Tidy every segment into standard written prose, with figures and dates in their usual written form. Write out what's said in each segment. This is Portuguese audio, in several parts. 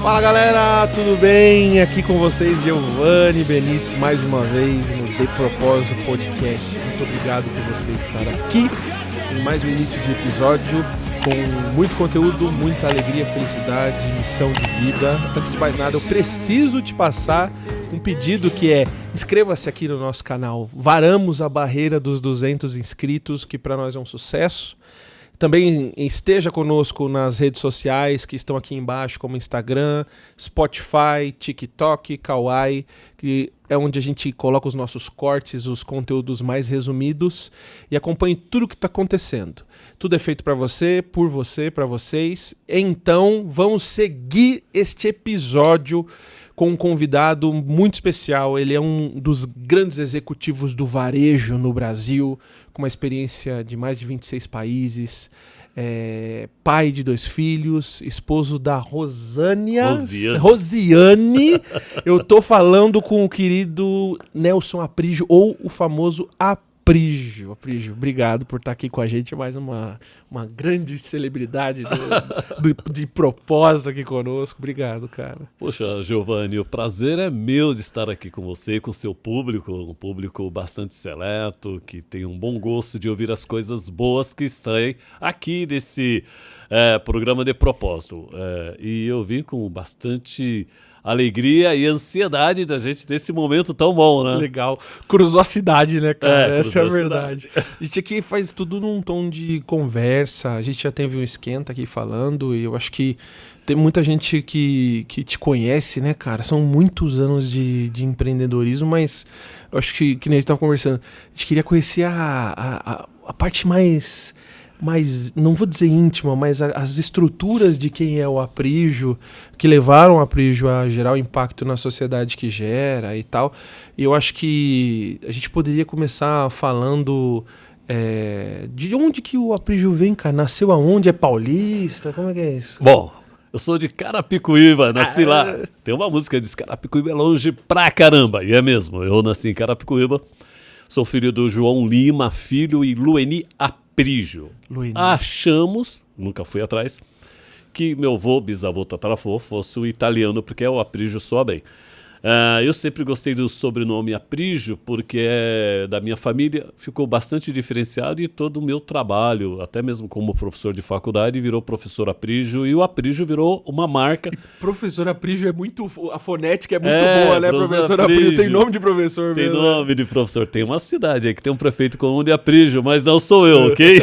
Fala galera, tudo bem? Aqui com vocês, Giovanni Benites, mais uma vez no De Propósito Podcast. Muito obrigado por você estar aqui em mais um início de episódio com muito conteúdo, muita alegria, felicidade, missão de vida. Antes de mais nada, eu preciso te passar um pedido que é: inscreva-se aqui no nosso canal. Varamos a barreira dos 200 inscritos, que para nós é um sucesso. Também esteja conosco nas redes sociais que estão aqui embaixo, como Instagram, Spotify, TikTok, Kawaii, que é onde a gente coloca os nossos cortes, os conteúdos mais resumidos, e acompanhe tudo o que está acontecendo. Tudo é feito para você, por você, para vocês. Então, vamos seguir este episódio com um convidado muito especial. Ele é um dos grandes executivos do varejo no Brasil, com uma experiência de mais de 26 países, pai de 2 filhos, esposo da Rosiane. Eu tô falando com o querido Nelson Aprígio, ou o famoso Aprígio. Aprígio, obrigado por estar aqui com a gente, mais uma grande celebridade de propósito aqui conosco. Obrigado, cara. Poxa, Giovanni, o prazer é meu de estar aqui com você, com o seu público, um público bastante seleto, que tem um bom gosto de ouvir as coisas boas que saem aqui desse programa de propósito. E eu vim com bastante alegria e ansiedade da gente nesse momento tão bom, né? Legal. Cruzou a cidade, né, cara? Essa é a verdade. A gente aqui faz tudo num tom de conversa. A gente já teve um esquenta aqui falando, e eu acho que tem muita gente que te conhece, né, cara? São muitos anos de empreendedorismo, mas eu acho que nem a gente tava conversando, a gente queria conhecer a parte mais, não vou dizer íntima, mas as estruturas de quem é o Aprígio, que levaram o Aprígio a gerar o impacto na sociedade que gera e tal. E eu acho que a gente poderia começar falando de onde que o Aprígio vem, cara? Nasceu aonde? É paulista? Como é que é isso? Bom, eu sou de Carapicuíba, nasci lá. Tem uma música que diz: Carapicuíba é longe pra caramba. E é mesmo, eu nasci em Carapicuíba. Sou filho do João Lima Filho e Lueni Aprígio. Achamos, nunca fui atrás, que meu avô, bisavô, tataravô fosse o italiano, porque o Aprígio soa bem. Eu sempre gostei do sobrenome Aprígio, porque da minha família, ficou bastante diferenciado, e todo o meu trabalho, até mesmo como professor de faculdade, virou professor Aprígio, e o Aprígio virou uma marca. E professor Aprígio a fonética é muito boa, né? Professor Aprígio tem nome de professor mesmo. Tem nome de professor. Tem uma cidade aí que tem um prefeito com o nome de Aprígio, mas não sou eu, ok?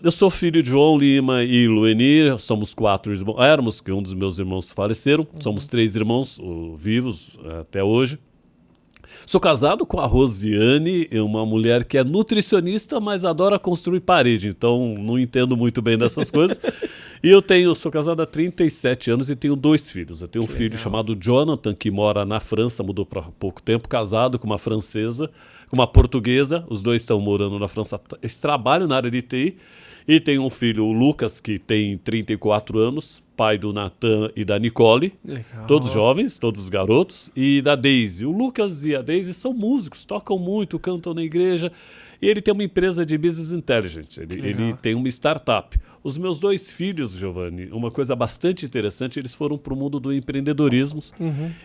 Eu sou filho de João Lima e Lueni, somos 4 irmãos, éramos, que um dos meus irmãos faleceram, somos 3 irmãos vivos até hoje. Sou casado com a Rosiane, uma mulher que é nutricionista, mas adora construir parede, então não entendo muito bem dessas coisas. E sou casado há 37 anos e tenho 2 filhos. Eu tenho um filho chamado Jonathan, que mora na França, mudou para pouco tempo, casado com uma francesa, com uma portuguesa. Os dois estão morando na França, eles trabalham na área de TI. E tenho um filho, o Lucas, que tem 34 anos, pai do Nathan e da Nicole. Legal. Todos jovens, todos garotos. E da Daisy. O Lucas e a Daisy são músicos, tocam muito, cantam na igreja. E ele tem uma empresa de business intelligence, ele tem uma startup. Os meus 2 filhos, Giovanni, uma coisa bastante interessante, eles foram para o mundo do empreendedorismo.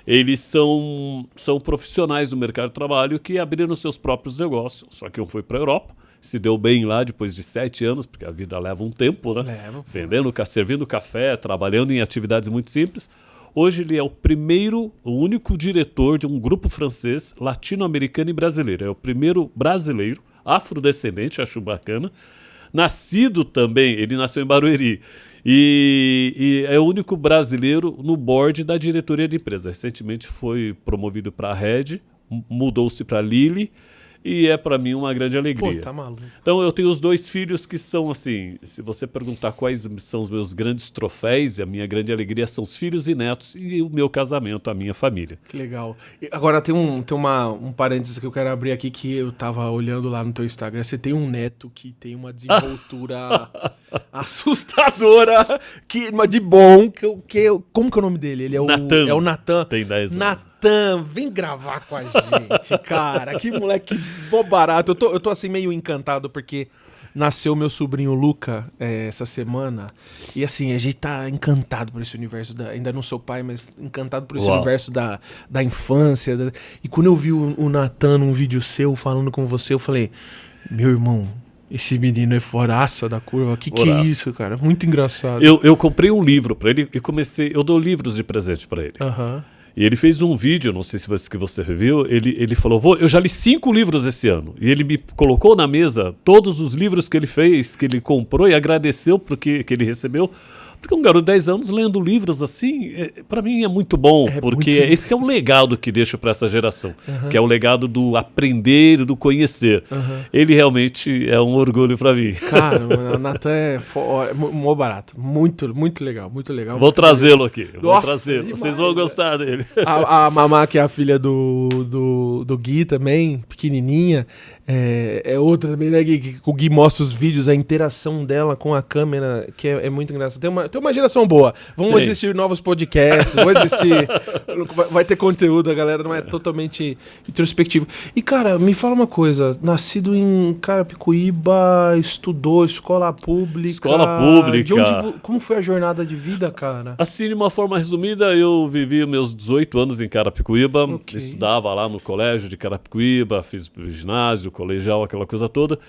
Eles são profissionais do mercado de trabalho que abriram seus próprios negócios, só que um foi para a Europa, se deu bem lá depois de 7 anos, porque a vida leva um tempo, né? Servindo café, trabalhando em atividades muito simples. Hoje ele é o único diretor de um grupo francês, latino-americano e brasileiro. É o primeiro brasileiro, afrodescendente, acho bacana. Nascido também, ele nasceu em Barueri. E é o único brasileiro no board da diretoria de empresa. Recentemente foi promovido para a Red, mudou-se para a Lilly. E é para mim uma grande alegria. Pô, tá maluco. Então eu tenho os 2 filhos que são assim, se você perguntar quais são os meus grandes troféus, a minha grande alegria são os filhos e netos e o meu casamento, a minha família. Que legal. E agora tem um parênteses que eu quero abrir aqui, que eu tava olhando lá no teu Instagram. Você tem um neto que tem uma desenvoltura assustadora, mas de bom, como que é o nome dele? Ele é o Natan. Tem 10 anos. Natan, vem gravar com a gente, cara. Que moleque bom barato. Eu tô assim meio encantado porque nasceu meu sobrinho Luca essa semana. E assim, a gente tá encantado por esse universo. Ainda não sou pai, mas encantado por esse universo da infância. E quando eu vi o Natan num vídeo seu falando com você, eu falei, meu irmão, esse menino é foraça da curva. Que é isso, cara? Muito engraçado. Eu comprei um livro pra ele e eu dou livros de presente pra ele. Aham. E ele fez um vídeo, não sei se você viu, ele falou, eu já li 5 livros esse ano. E ele me colocou na mesa todos os livros que ele fez, que ele comprou e agradeceu porque que ele recebeu. Porque um garoto de 10 anos lendo livros assim, pra mim é muito bom, porque esse é o legado que deixo pra essa geração, que é o legado do aprender e do conhecer. Ele realmente é um orgulho pra mim. Cara, o Natan é mó barato, muito, muito legal, muito legal. Vou trazê-lo aqui, demais, vocês vão gostar dele. A Mamá, que é a filha do Gui também, pequenininha, é outra também, né, que o Gui mostra os vídeos, a interação dela com a câmera, que é muito engraçado. Tem uma geração boa. Vamos existir novos podcasts, vai ter conteúdo, a galera não é totalmente introspectivo. E, cara, me fala uma coisa, nascido em Carapicuíba, estudou escola pública. Como foi a jornada de vida, cara? Assim, de uma forma resumida, eu vivi meus 18 anos em Carapicuíba, estudava lá no colégio de Carapicuíba, fiz ginásio, colegial, aquela coisa toda.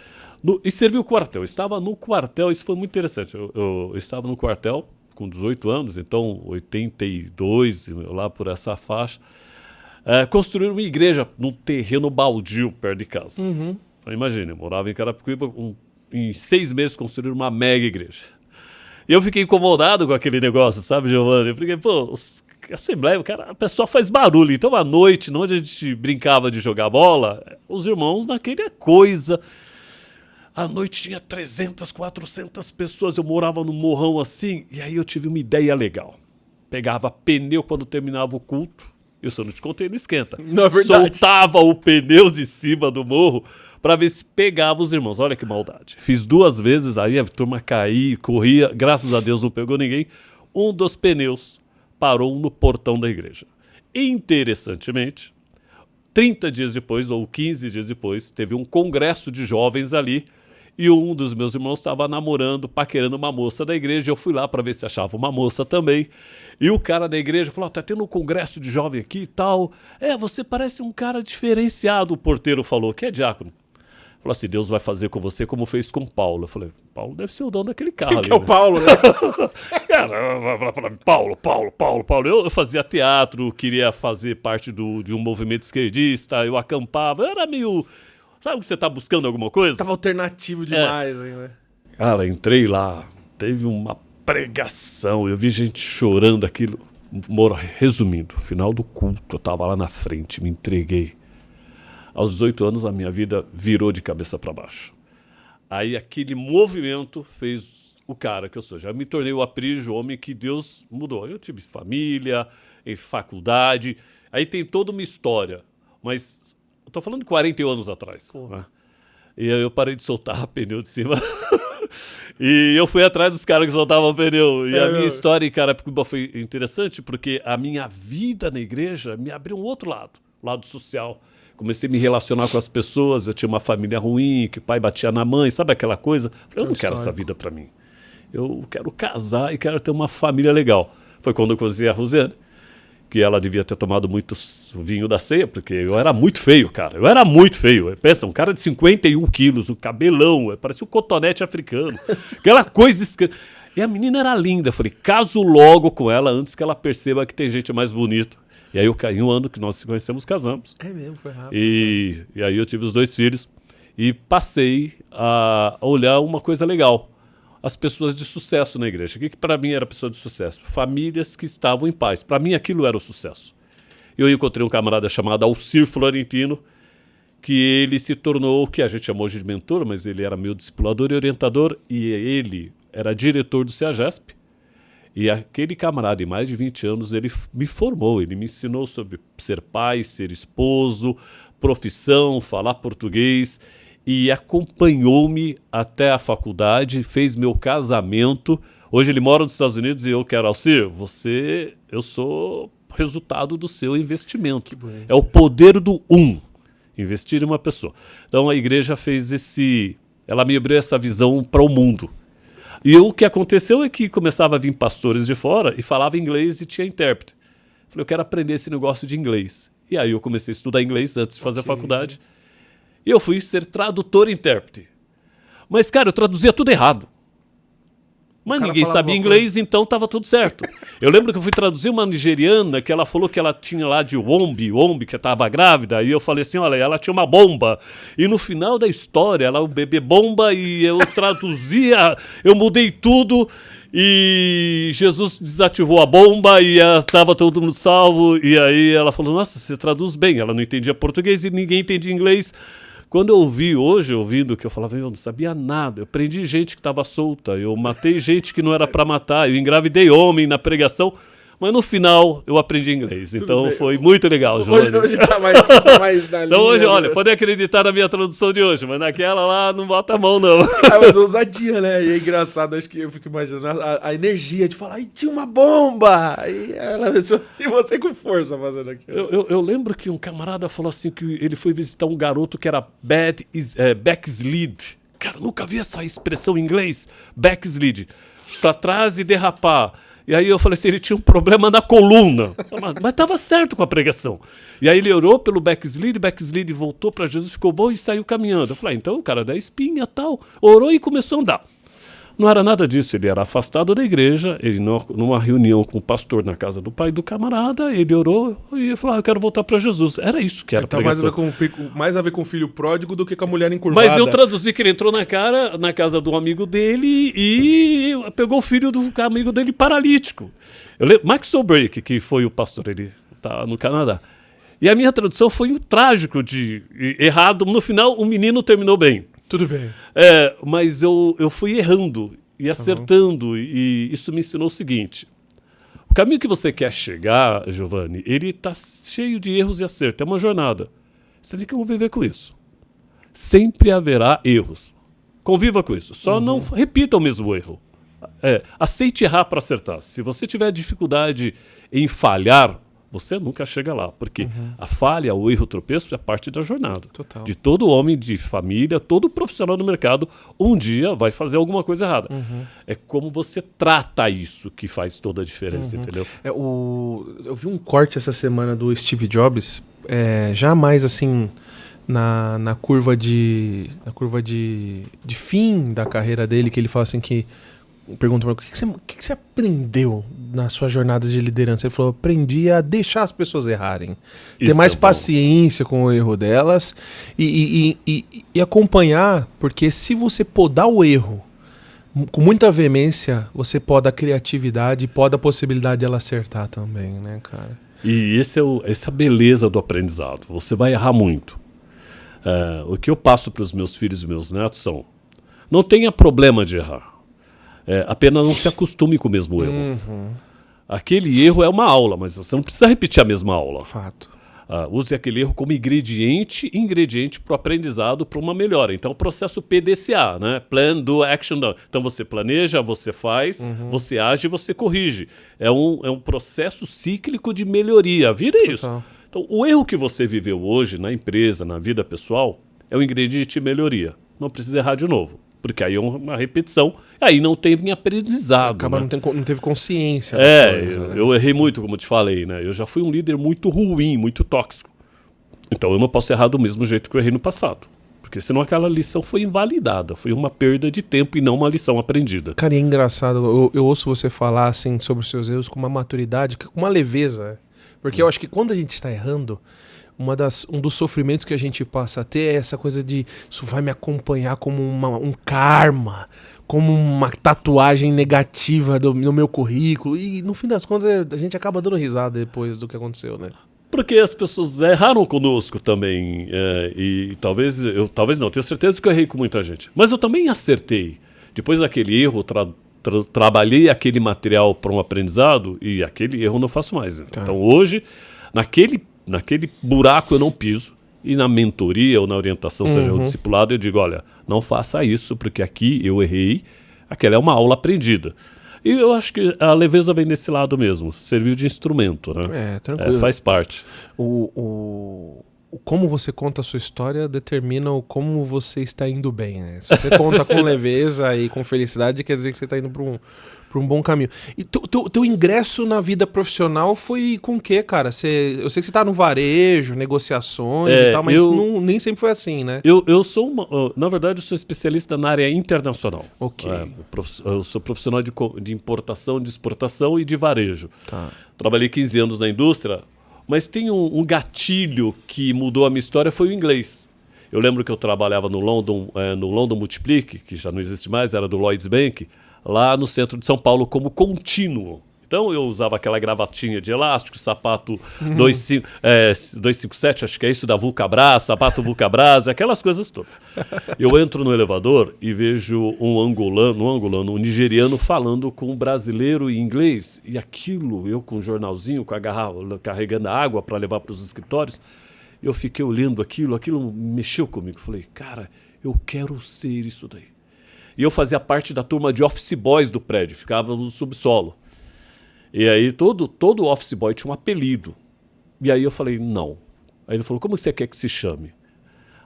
E servi o quartel. Eu estava no quartel, isso foi muito interessante. Eu estava no quartel com 18 anos, então 82, lá por essa faixa. Construíram uma igreja num terreno baldio perto de casa. Então, imagine, eu morava em Carapicuíba, em 6 meses construíram uma mega igreja. E eu fiquei incomodado com aquele negócio, sabe, Giovanni? Eu fiquei, Assembleia, a pessoa faz barulho. Então, à noite, onde a gente brincava de jogar bola, os irmãos naquele coisa. À noite tinha 300, 400 pessoas. Eu morava num morrão assim. E aí eu tive uma ideia legal. Pegava pneu quando terminava o culto. Eu só não te contei, não esquenta. Não é verdade. Soltava o pneu de cima do morro para ver se pegava os irmãos. Olha que maldade. Fiz 2 vezes, aí a turma caía, corria. Graças a Deus não pegou ninguém. Um dos pneus parou no portão da igreja. Interessantemente, 30 dias depois, ou 15 dias depois, teve um congresso de jovens ali e um dos meus irmãos estava namorando, paquerando uma moça da igreja. Eu fui lá para ver se achava uma moça também. E o cara da igreja falou, tá tendo um congresso de jovem aqui e tal. Você parece um cara diferenciado, o porteiro falou, que é diácono. Falou assim, Deus vai fazer com você como fez com Paulo. Eu falei, Paulo deve ser o dono daquele carro. Quem ali, que é o Paulo, né? Paulo. Eu fazia teatro, queria fazer parte de um movimento esquerdista, eu acampava, eu era meio... Sabe que você tá buscando alguma coisa? Tava alternativo demais, né? Cara, entrei lá, teve uma pregação, eu vi gente chorando aquilo. Resumindo, final do culto, eu tava lá na frente, me entreguei. Aos 18 anos, a minha vida virou de cabeça para baixo. Aí aquele movimento fez o cara que eu sou. Já me tornei o Aprígio, o homem que Deus mudou. Eu tive família, em faculdade, aí tem toda uma história. Mas eu tô falando de 41 anos atrás. Né? E aí eu parei de soltar pneu de cima. E eu fui atrás dos caras que soltavam pneu. E a minha história em Carapicuíba foi interessante porque a minha vida na igreja me abriu um outro lado social. Comecei a me relacionar com as pessoas, eu tinha uma família ruim, que o pai batia na mãe, sabe aquela coisa? Eu não quero essa vida pra mim. Eu quero casar e quero ter uma família legal. Foi quando eu conheci a Rosiane, que ela devia ter tomado muito vinho da ceia, porque eu era muito feio, cara. Eu era muito feio. Pensa, um cara de 51 quilos, um cabelão, parecia um cotonete africano. Aquela coisa... E a menina era linda. Eu falei, caso logo com ela antes que ela perceba que tem gente mais bonita. E aí eu caí um ano que nós nos conhecemos, casamos. É mesmo, foi rápido. E aí eu tive os 2 filhos e passei a olhar uma coisa legal. As pessoas de sucesso na igreja. O que para mim era pessoa de sucesso? Famílias que estavam em paz. Para mim aquilo era o sucesso. Eu encontrei um camarada chamado Alcir Florentino, que ele se tornou o que a gente chamou de mentor, mas ele era meu discipulador e orientador, e ele era diretor do CEAGESP. E aquele camarada, em mais de 20 anos, ele me formou, ele me ensinou sobre ser pai, ser esposo, profissão, falar português. e acompanhou-me até a faculdade, fez meu casamento. Hoje ele mora nos Estados Unidos e eu quero, Alcir, eu sou resultado do seu investimento. É o poder do investir em uma pessoa. Então a igreja ela me abriu essa visão para o mundo. E o que aconteceu é que começava a vir pastores de fora e falava inglês e tinha intérprete. Falei, eu quero aprender esse negócio de inglês. E aí eu comecei a estudar inglês antes de fazer a faculdade. E eu fui ser tradutor e intérprete. Mas, cara, eu traduzia tudo errado. Mas ninguém sabia inglês, então estava tudo certo. Eu lembro que eu fui traduzir uma nigeriana que ela falou que ela tinha lá de wombi, que estava grávida, e eu falei assim, olha, ela tinha uma bomba. E no final da história, ela o bebê bomba, e eu traduzia, eu mudei tudo, e Jesus desativou a bomba, e estava todo mundo salvo, e aí ela falou, nossa, você traduz bem. Ela não entendia português e ninguém entendia inglês. Quando eu ouvi hoje, ouvindo que eu falava, eu não sabia nada, eu prendi gente que estava solta, eu matei gente que não era para matar, eu engravidei homem na pregação, mas no final eu aprendi inglês, então foi muito legal, Giovanni. Hoje tá mais na linha. Então hoje, olha, pode acreditar na minha tradução de hoje, mas naquela lá não bota a mão, não. Mas ousadia, né? E é engraçado, acho que eu fico imaginando a energia de falar, tinha uma bomba! E você com força fazendo aquilo. Eu lembro que um camarada falou assim que ele foi visitar um garoto que era backslid. Cara, nunca vi essa expressão em inglês, backslid. Pra trás e derrapar. E aí eu falei assim, ele tinha um problema na coluna. Mas estava certo com a pregação. E aí ele orou pelo backslid voltou para Jesus, ficou bom e saiu caminhando. Eu falei, então o cara da espinha e tal, orou e começou a andar. Não era nada disso, ele era afastado da igreja, ele numa reunião com o pastor na casa do pai do camarada, ele orou e falou, eu quero voltar para Jesus. Era isso que era a pregação. Mais a ver com o filho pródigo do que com a mulher encurvada. Mas eu traduzi que ele entrou na casa do amigo dele e pegou o filho do amigo dele paralítico. Eu lembro, Max O'Brake, que foi o pastor, ele tá no Canadá. E a minha tradução foi um trágico de errado. No final, o menino terminou bem. Tudo bem. Mas eu fui errando e acertando, e isso me ensinou o seguinte. O caminho que você quer chegar, Giovanni, ele está cheio de erros e acertos. É uma jornada. Você tem que conviver com isso. Sempre haverá erros. Conviva com isso. Só não repita o mesmo erro. Aceite errar para acertar. Se você tiver dificuldade em falhar, você nunca chega lá, porque a falha, o erro, o tropeço é parte da jornada. Total. De todo homem de família, todo profissional do mercado, um dia vai fazer alguma coisa errada. É como você trata isso que faz toda a diferença, entendeu? Eu vi um corte essa semana do Steve Jobs, já mais assim na curva de fim da carreira dele, que ele fala assim que pergunta para ele, o que você aprendeu na sua jornada de liderança? Ele falou, aprendi a deixar as pessoas errarem. Ter mais paciência com o erro delas e acompanhar, porque se você podar o erro com muita veemência, você poda a criatividade e poda a possibilidade de ela acertar também, né, cara? E essa é a beleza do aprendizado. Você vai errar muito. O que eu passo para os meus filhos e meus netos não tenha problema de errar. Apenas não se acostume com o mesmo erro. Aquele erro é uma aula, mas você não precisa repetir a mesma aula. Fato. Use aquele erro como ingrediente para o aprendizado, para uma melhora. Então, o processo PDCA, né? Plan, Do, Action, Done. Então, você planeja, você faz, você age e você corrige. É um processo cíclico de melhoria. Vira isso. Então, o erro que você viveu hoje na empresa, na vida pessoal, é um ingrediente de melhoria. Não precisa errar de novo. Porque aí é uma repetição, aí não teve aprendizado. Acaba não teve consciência. Eu errei muito, como eu te falei, né? Eu já fui um líder muito ruim, muito tóxico. Então eu não posso errar do mesmo jeito que eu errei no passado. Porque senão aquela lição foi invalidada, foi uma perda de tempo e não uma lição aprendida. Cara, é engraçado, eu ouço você falar assim sobre os seus erros com uma maturidade, com uma leveza. Porque eu acho que quando a gente está errando, um dos sofrimentos que a gente passa a ter é essa coisa de isso vai me acompanhar como um karma, como uma tatuagem negativa no meu currículo. E no fim das contas a gente acaba dando risada depois do que aconteceu, né? Porque as pessoas erraram conosco também. E talvez não, tenho certeza que eu errei com muita gente. Mas eu também acertei. Depois daquele erro, trabalhei aquele material para um aprendizado e aquele erro eu não faço mais. Então hoje, naquele buraco eu não piso E na mentoria ou na orientação, seja o discipulado, eu digo, olha, não faça isso, porque aqui eu errei, aquela é uma aula aprendida. E eu acho que a leveza vem desse lado mesmo, serviu de instrumento, né? Tranquilo. Faz parte. Como você conta a sua história determina o como você está indo bem, né? Se você conta com leveza e com felicidade, quer dizer que você está indo para um bom caminho. E teu ingresso na vida profissional foi com o quê, cara? Eu sei que você está no varejo, negociações e tal, mas nem sempre foi assim, né? Eu sou, na verdade, eu sou especialista na área internacional. Ok. Eu sou profissional de importação, de exportação e de varejo. Tá. Trabalhei 15 anos na indústria, mas tem um gatilho que mudou a minha história, foi o inglês. Eu lembro que eu trabalhava no London Multiplique, que já não existe mais, era do Lloyds Bank, lá no centro de São Paulo como contínuo. Então eu usava aquela gravatinha de elástico, sapato 257, acho que é isso da Vulcabras, sapato Vulcabras, aquelas coisas todas. Eu entro no elevador e vejo um nigeriano falando com um brasileiro em inglês. E aquilo, eu com um jornalzinho, com a garrafa, carregando água para levar para os escritórios, eu fiquei olhando aquilo mexeu comigo. Falei, cara, eu quero ser isso daí. E eu fazia parte da turma de office boys do prédio, ficava no subsolo. E aí todo office boy tinha um apelido. E aí eu falei, não. Aí ele falou, como você quer que se chame?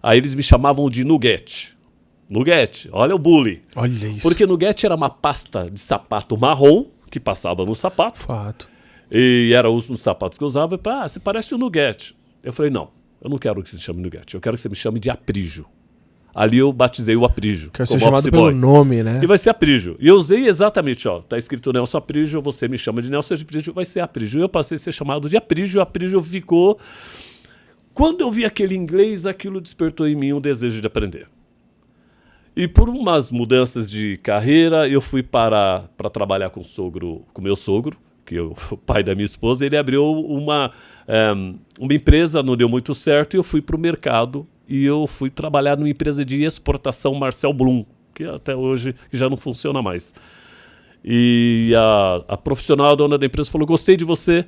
Aí eles me chamavam de Nugget. Nugget, olha o bully. Olha isso. Porque Nugget era uma pasta de sapato marrom que passava no sapato. Fato. E era os sapatos que eu usava. Você parece o Nugget. Eu falei, não, eu não quero que você me chame Nugget. Eu quero que você me chame de Aprígio. Ali eu batizei o Aprígio. Quer ser chamado pelo nome, né? E vai ser Aprígio. E eu usei exatamente, tá escrito Nelson Aprígio, você me chama de Nelson Aprígio, vai ser Aprígio. E eu passei a ser chamado de Aprígio, Aprígio ficou... Quando eu vi aquele inglês, aquilo despertou em mim um desejo de aprender. E por umas mudanças de carreira, eu fui para trabalhar com meu sogro, que é o pai da minha esposa. Ele abriu uma empresa, não deu muito certo, e eu fui para o mercado. E eu fui trabalhar numa empresa de exportação Marcel Blum, que até hoje já não funciona mais. E a profissional, a dona da empresa, falou, gostei de você,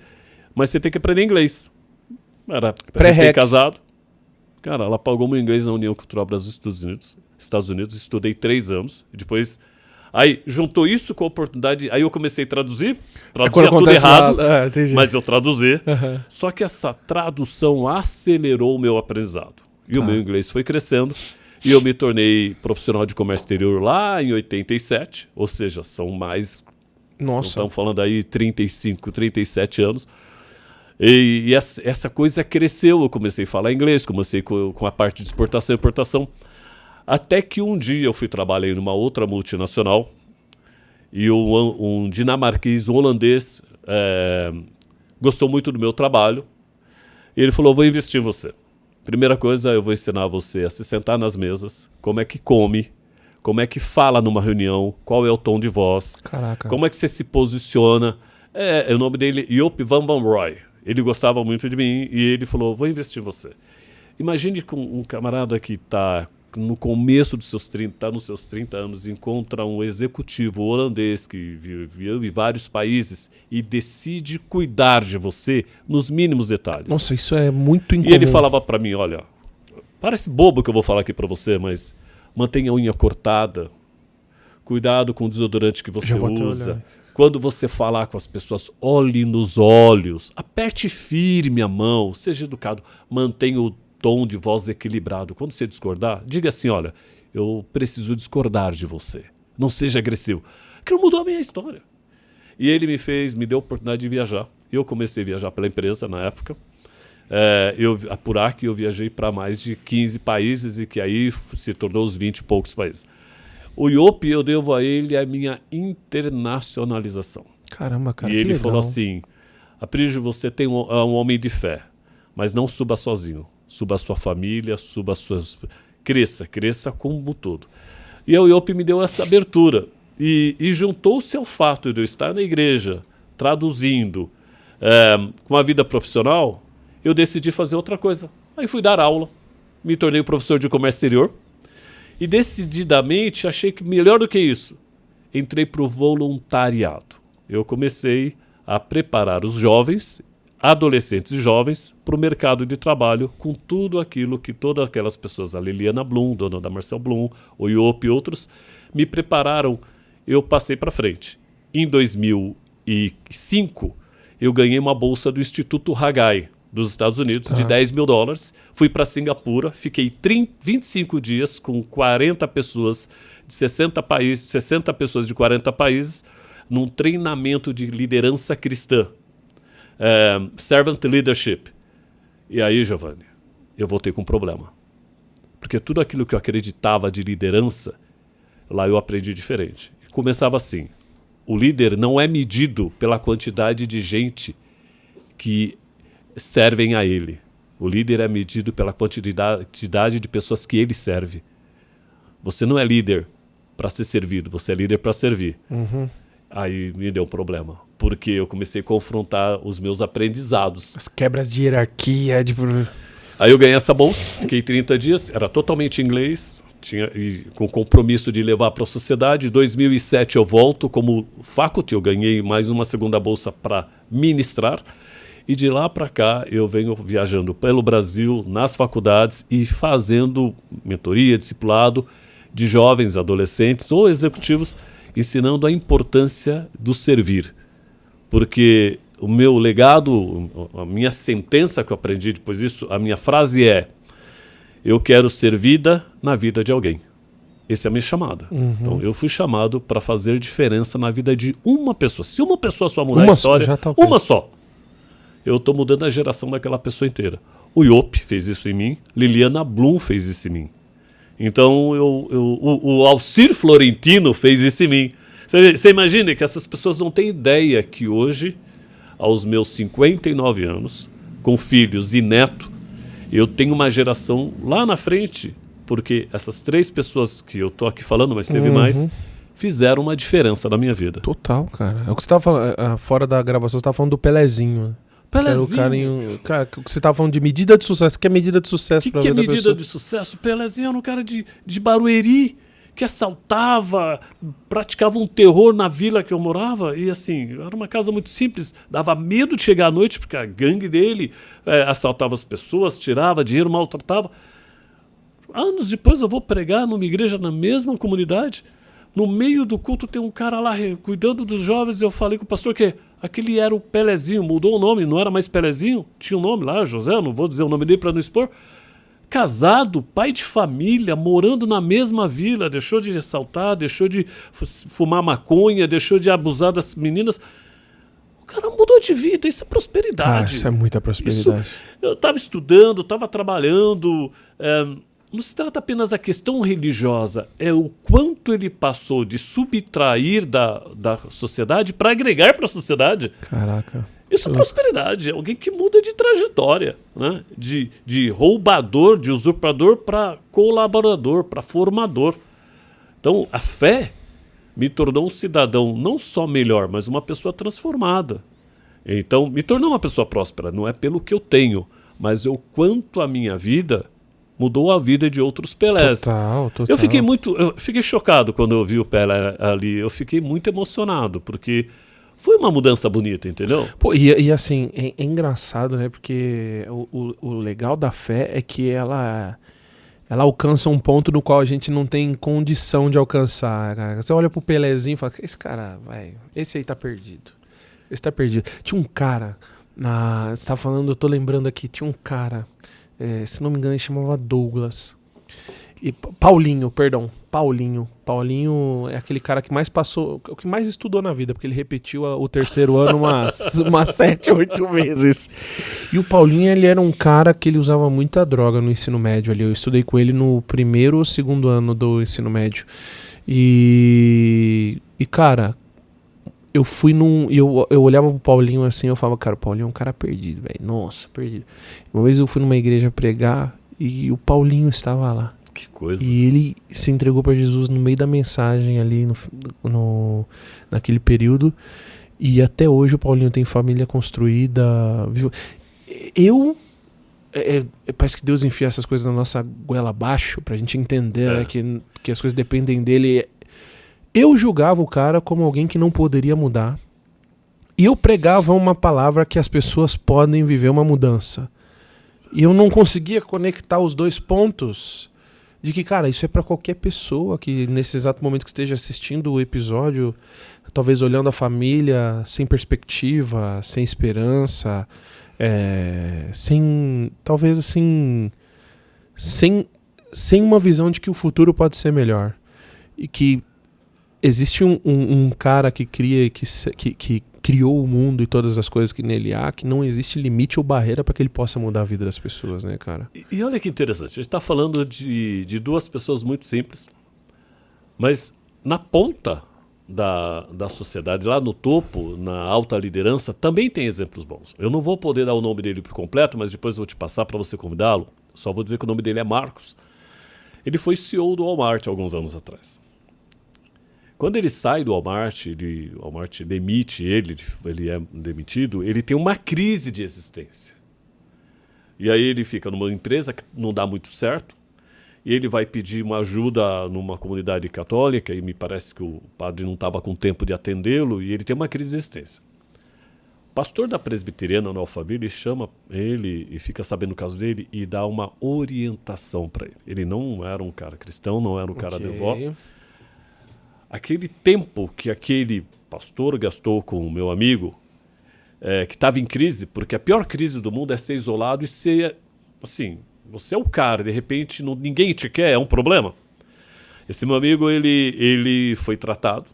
mas você tem que aprender inglês. Era recém-casado. Cara, ela pagou meu inglês na União Cultural Brasil Estados Unidos, estudei 3 anos. E depois, aí juntou isso com a oportunidade, aí eu comecei a traduzia tudo errado, mas eu traduzi. Só que essa tradução acelerou o meu aprendizado. E o meu inglês foi crescendo e eu me tornei profissional de comércio exterior lá em 87, ou seja, são mais, estamos falando aí 35, 37 anos. E essa coisa cresceu, eu comecei a falar inglês, comecei com a parte de exportação e importação, até que um dia eu fui trabalhar numa outra multinacional e um dinamarquês, um holandês, gostou muito do meu trabalho e ele falou, vou investir em você. Primeira coisa, eu vou ensinar você a se sentar nas mesas, como é que come, como é que fala numa reunião, qual é o tom de voz, como é que você se posiciona. O nome dele é Joop van Roy. Ele gostava muito de mim e ele falou, vou investir em você. Imagine com um camarada que está no começo dos seus 30, está nos seus 30 anos, encontra um executivo holandês que vive em vários países e decide cuidar de você nos mínimos detalhes. Nossa, isso é muito incomum. E ele falava para mim, olha, parece bobo que eu vou falar aqui para você, mas mantenha a unha cortada, cuidado com o desodorante que você usa. Quando você falar com as pessoas, olhe nos olhos, aperte firme a mão, seja educado, mantenha o tom de voz equilibrado. Quando você discordar, diga assim, olha, eu preciso discordar de você. Não seja agressivo. Aquilo mudou a minha história. E ele me deu a oportunidade de viajar. Eu comecei a viajar pela empresa na época. Por aqui eu viajei para mais de 15 países e que aí se tornou os 20 e poucos países. O Joop, eu devo a ele a minha internacionalização. Caramba, cara, e ele legal. falou assim, Aprígio, você tem um homem de fé, mas não suba sozinho. Suba a sua família, suba as suas... Cresça como um todo. E o Joop me deu essa abertura. E juntou-se ao fato de eu estar na igreja, traduzindo, com a vida profissional, eu decidi fazer outra coisa. Aí fui dar aula, me tornei professor de comércio exterior, e decididamente achei que melhor do que isso, entrei para o voluntariado. Eu comecei a preparar os jovens adolescentes e jovens para o mercado de trabalho com tudo aquilo que todas aquelas pessoas, a Liliana Blum, dona da Marcel Blum, o Iop e outros, me prepararam. Eu passei para frente. Em 2005, eu ganhei uma bolsa do Instituto Haggai dos Estados Unidos de $10 mil. Fui para Singapura, fiquei 25 dias com 40 pessoas de 60 países, 60 pessoas de 40 países, num treinamento de liderança cristã. Servant Leadership. E aí, Giovanni, eu voltei com um problema. Porque tudo aquilo que eu acreditava de liderança, lá eu aprendi diferente. Começava assim: o líder não é medido pela quantidade de gente que servem a ele. O líder é medido pela quantidade de pessoas que ele serve. Você não é líder para ser servido, você é líder para servir. Aí me deu um problema, porque eu comecei a confrontar os meus aprendizados. As quebras de hierarquia, Aí eu ganhei essa bolsa, fiquei 30 dias, era totalmente inglês, com compromisso de levar para a sociedade. Em 2007 eu volto como faculty, eu ganhei mais uma segunda bolsa para ministrar. E de lá para cá eu venho viajando pelo Brasil, nas faculdades e fazendo mentoria, discipulado de jovens, adolescentes ou executivos, ensinando a importância do servir. Porque o meu legado, a minha sentença que eu aprendi depois disso, a minha frase é: eu quero ser vida na vida de alguém. Essa é a minha chamada. Então eu fui chamado para fazer diferença na vida de uma pessoa. Se uma pessoa só mudar a história, já tá okay. Uma só. Eu estou mudando a geração daquela pessoa inteira. O Iop fez isso em mim, Liliana Blum fez isso em mim. Então o Alcir Florentino fez isso em mim. Você imagina que essas pessoas não têm ideia que hoje, aos meus 59 anos, com filhos e neto, eu tenho uma geração lá na frente, porque essas 3 pessoas que eu tô aqui falando, mas teve mais, fizeram uma diferença na minha vida. Total, cara. É o que você estava falando, fora da gravação, você estava falando do Pelezinho, né? Pelezinho. Cara, o que você estava falando de medida de sucesso. O que é medida de sucesso para a vida da pessoa? O que é medida de sucesso? Pelezinho era um cara de Barueri, que assaltava, praticava um terror na vila que eu morava. E assim, era uma casa muito simples. Dava medo de chegar à noite, porque a gangue dele assaltava as pessoas, tirava dinheiro, maltratava. Anos depois eu vou pregar numa igreja na mesma comunidade. No meio do culto tem um cara lá cuidando dos jovens. E eu falei com o pastor que aquele era o Pelezinho. Mudou o nome, não era mais Pelezinho. Tinha um nome lá, José, não vou dizer o nome dele para não expor. Casado, pai de família, morando na mesma vila. Deixou de assaltar, deixou de fumar maconha, deixou de abusar das meninas. O cara mudou de vida, isso é prosperidade. Isso é muita prosperidade. Eu estava estudando, estava trabalhando. Não se trata apenas da questão religiosa, é o quanto ele passou de subtrair da sociedade para agregar para a sociedade. Caraca. Isso é prosperidade, é alguém que muda de trajetória, né? De roubador, de usurpador para colaborador, para formador. Então, a fé me tornou um cidadão não só melhor, mas uma pessoa transformada. Então, me tornou uma pessoa próspera, não é pelo que eu tenho, mas o quanto a minha vida mudou a vida de outros Pelés. Total. Eu fiquei chocado quando eu vi o Pelé ali, eu fiquei muito emocionado, porque foi uma mudança bonita, entendeu? Pô, e assim, é engraçado, né? Porque o legal da fé é que ela alcança um ponto no qual a gente não tem condição de alcançar, cara. Você olha pro Pelezinho e fala, esse cara, esse aí tá perdido. Esse tá perdido. Tinha um cara, você tá falando, eu tô lembrando aqui, tinha um cara, se não me engano, ele chamava Douglas. Paulinho. Paulinho é aquele cara que mais passou, o que mais estudou na vida, porque ele repetiu o terceiro ano umas 7, 8 vezes. E o Paulinho, ele era um cara que ele usava muita droga no ensino médio ali. Eu estudei com ele no 1º ou 2º ano do ensino médio. E cara, eu fui eu olhava pro Paulinho assim, eu falava, cara, o Paulinho é um cara perdido, velho. Nossa, perdido. Uma vez eu fui numa igreja pregar e o Paulinho estava lá. Que coisa. E ele se entregou para Jesus no meio da mensagem ali naquele período. E até hoje o Paulinho tem família construída. Parece que Deus enfia essas coisas na nossa goela abaixo pra gente entender, né, que as coisas dependem dele. Eu julgava o cara como alguém que não poderia mudar. E eu pregava uma palavra que as pessoas podem viver uma mudança. E eu não conseguia conectar os dois pontos de que, cara, isso é pra qualquer pessoa que nesse exato momento que esteja assistindo o episódio, talvez olhando a família sem perspectiva, sem esperança, talvez assim, sem uma visão de que o futuro pode ser melhor. E que existe um cara que criou o mundo e todas as coisas que nele há, que não existe limite ou barreira para que ele possa mudar a vida das pessoas, né, cara? E olha que interessante, a gente está falando de duas pessoas muito simples, mas na ponta da sociedade, lá no topo, na alta liderança, também tem exemplos bons. Eu não vou poder dar o nome dele por completo, mas depois eu vou te passar para você convidá-lo. Só vou dizer que o nome dele é Marcos. Ele foi CEO do Walmart alguns anos atrás. Quando ele sai do Walmart, o Walmart demite ele é demitido, ele tem uma crise de existência. E aí ele fica numa empresa que não dá muito certo, e ele vai pedir uma ajuda numa comunidade católica, e me parece que o padre não estava com tempo de atendê-lo, e ele tem uma crise de existência. O pastor da presbiteriana no Alphaville chama ele e fica sabendo o caso dele e dá uma orientação para ele. Ele não era um cara cristão, não era um cara devoto. Aquele tempo que aquele pastor gastou com o meu amigo, que estava em crise, porque a pior crise do mundo é ser isolado e ser, assim, você é o cara, de repente ninguém te quer, é um problema. Esse meu amigo, ele foi tratado,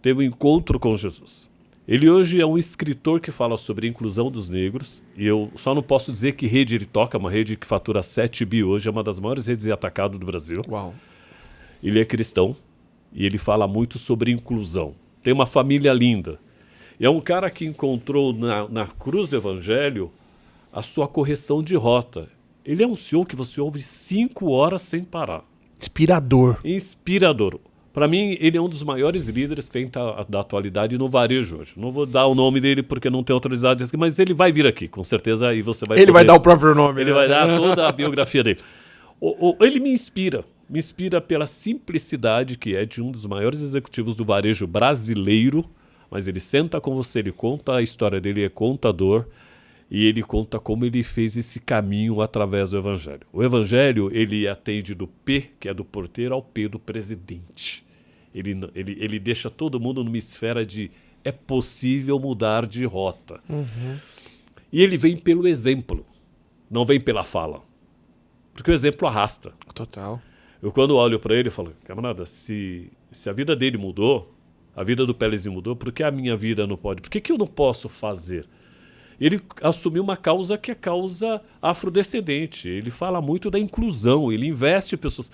teve um encontro com Jesus. Ele hoje é um escritor que fala sobre a inclusão dos negros, e eu só não posso dizer que rede ele toca, uma rede que fatura 7 bi hoje, é uma das maiores redes de atacado do Brasil. Uau. Ele é cristão. E ele fala muito sobre inclusão. Tem uma família linda. E é um cara que encontrou na cruz do Evangelho a sua correção de rota. Ele é um senhor que você ouve 5 horas sem parar. Inspirador. Inspirador. Para mim, ele é um dos maiores líderes que tem da atualidade no varejo hoje. Não vou dar o nome dele porque não tem autoridade aqui, mas ele vai vir aqui, com certeza, e você vai Ele vai dar o próprio nome. Ele vai dar toda a biografia dele. Ele me inspira. Me inspira pela simplicidade que é de um dos maiores executivos do varejo brasileiro, mas ele senta com você, ele conta a história dele, é contador, e ele conta como ele fez esse caminho através do Evangelho. O Evangelho, ele atende do P, que é do porteiro, ao P do presidente. Ele deixa todo mundo numa esfera de é possível mudar de rota. Uhum. E ele vem pelo exemplo, não vem pela fala. Porque o exemplo arrasta. Total. Eu quando olho para ele, falo, camarada, se a vida dele mudou, a vida do Pelezinho mudou, por que a minha vida não pode? Por que eu não posso fazer? Ele assumiu uma causa que é causa afrodescendente. Ele fala muito da inclusão, ele investe em pessoas.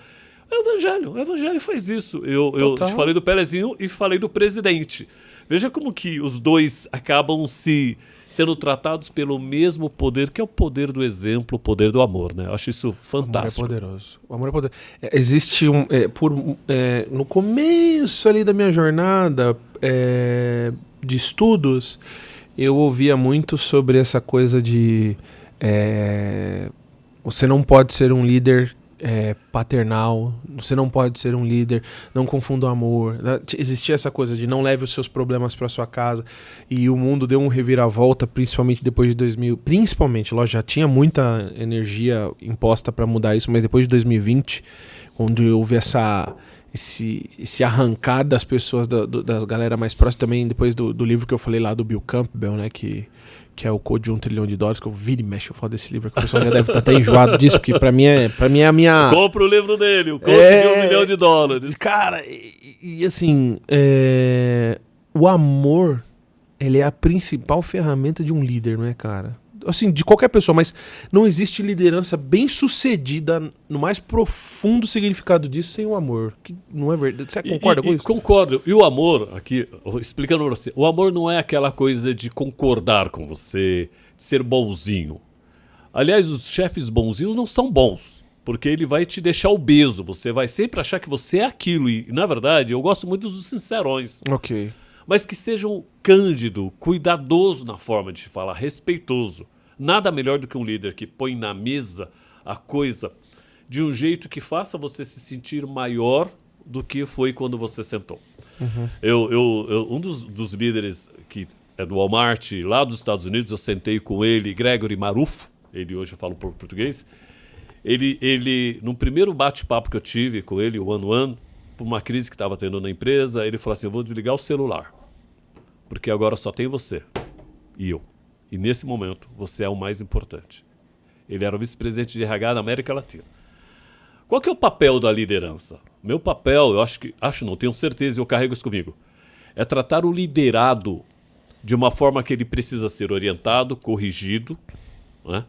O Evangelho faz isso. Eu te falei do Pelezinho e falei do presidente. Veja como que os dois acabam sendo tratados pelo mesmo poder, que é o poder do exemplo, o poder do amor, né? Eu acho isso fantástico. O amor é poderoso. O amor é poderoso. Existe no começo ali da minha jornada de estudos, eu ouvia muito sobre essa coisa de você não pode ser um líder paternal, você não pode ser um líder, não confunda o amor. Existia essa coisa de não leve os seus problemas para sua casa, e o mundo deu um reviravolta, principalmente depois de 2000, principalmente, lógico, já tinha muita energia imposta para mudar isso, mas depois de 2020, onde houve esse arrancar das pessoas, das galera mais próxima, também depois do livro que eu falei lá do Bill Campbell, né, que é o Code de $1 trilhão, que eu viro e mexo, eu falo desse livro, que o pessoal já deve estar até enjoado disso, porque pra mim é a minha... Compra o livro dele, o Code de $1 milhão. Cara, e assim, o amor, ele é a principal ferramenta de um líder, não é, cara? Assim, de qualquer pessoa, mas não existe liderança bem sucedida no mais profundo significado disso sem o amor. Que não é verdade? Você concorda com isso? Concordo. E o amor, aqui, explicando pra você, o amor não é aquela coisa de concordar com você, de ser bonzinho. Aliás, os chefes bonzinhos não são bons, porque ele vai te deixar obeso. Você vai sempre achar que você é aquilo. E, na verdade, eu gosto muito dos sincerões. Ok. Mas que sejam cândido, cuidadoso na forma de falar, respeitoso. Nada melhor do que um líder que põe na mesa a coisa de um jeito que faça você se sentir maior do que foi quando você sentou. Uhum. Um dos líderes que é do Walmart, lá dos Estados Unidos. Eu sentei com ele, Gregory Marufo, ele hoje fala um pouco português. Ele, no primeiro bate-papo que eu tive com ele, o one-on-one, por uma crise que estava tendo na empresa, ele falou assim, eu vou desligar o celular, porque agora só tem você e eu. E nesse momento, você é o mais importante. Ele era o vice-presidente de RH da América Latina. Qual que é o papel da liderança? Meu papel, não, tenho certeza e eu carrego isso comigo, é tratar o liderado de uma forma que ele precisa ser orientado, corrigido, né?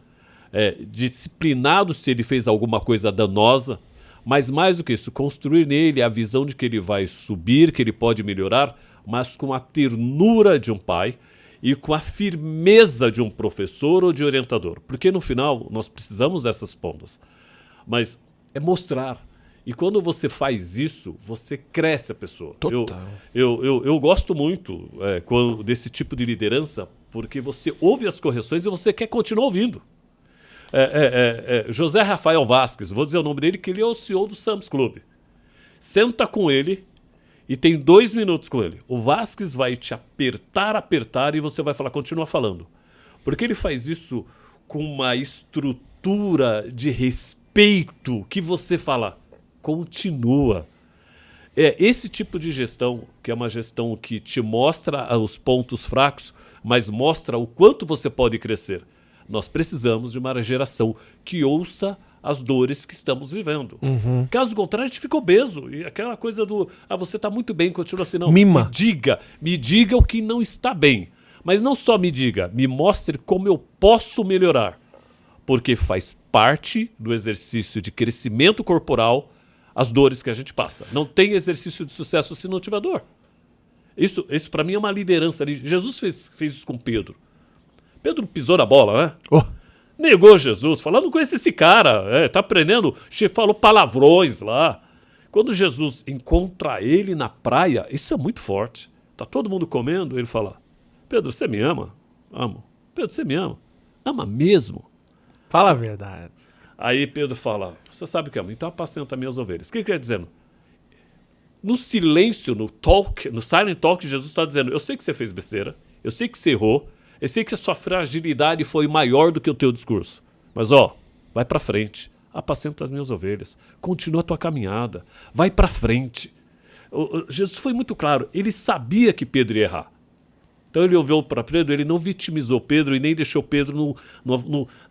Disciplinado se ele fez alguma coisa danosa, mas mais do que isso, construir nele a visão de que ele vai subir, que ele pode melhorar, mas com a ternura de um pai e com a firmeza de um professor ou de orientador. Porque no final nós precisamos dessas pontas. Mas é mostrar. E quando você faz isso, você cresce a pessoa. Total. Eu gosto muito desse tipo de liderança, porque você ouve as correções e você quer continuar ouvindo. José Rafael Vasquez, vou dizer o nome dele, que ele é o CEO do Sam's Club. Senta com ele e tem 2 minutos com ele. O Vasquez vai te apertar e você vai falar, continua falando. Porque ele faz isso com uma estrutura de respeito que você fala, continua. É esse tipo de gestão, que é uma gestão que te mostra os pontos fracos, mas mostra o quanto você pode crescer. Nós precisamos de uma geração que ouça as dores que estamos vivendo. Uhum. Caso contrário, a gente fica obeso. E aquela coisa do, você está muito bem, continua assim. Não, Mima. Me diga o que não está bem. Mas não só me diga, me mostre como eu posso melhorar. Porque faz parte do exercício de crescimento corporal as dores que a gente passa. Não tem exercício de sucesso se não tiver dor. Isso para mim é uma liderança. Jesus fez isso com Pedro. Pedro pisou na bola, né? Oh. Negou Jesus, falando com esse cara, tá aprendendo, falou palavrões lá. Quando Jesus encontra ele na praia, isso é muito forte. Tá todo mundo comendo, ele fala, Pedro, você me ama? Amo. Pedro, você me ama? Ama mesmo? Fala a verdade. Aí Pedro fala, você sabe que ama, então apacenta minhas ovelhas. O que ele quer dizer? No silêncio, no silent talk, Jesus está dizendo, eu sei que você fez besteira, eu sei que você errou, eu sei que a sua fragilidade foi maior do que o teu discurso. Mas vai pra frente. Apacenta as minhas ovelhas. Continua a tua caminhada. Vai pra frente. Jesus foi muito claro. Ele sabia que Pedro ia errar. Então ele ouviu para Pedro, ele não vitimizou Pedro e nem deixou Pedro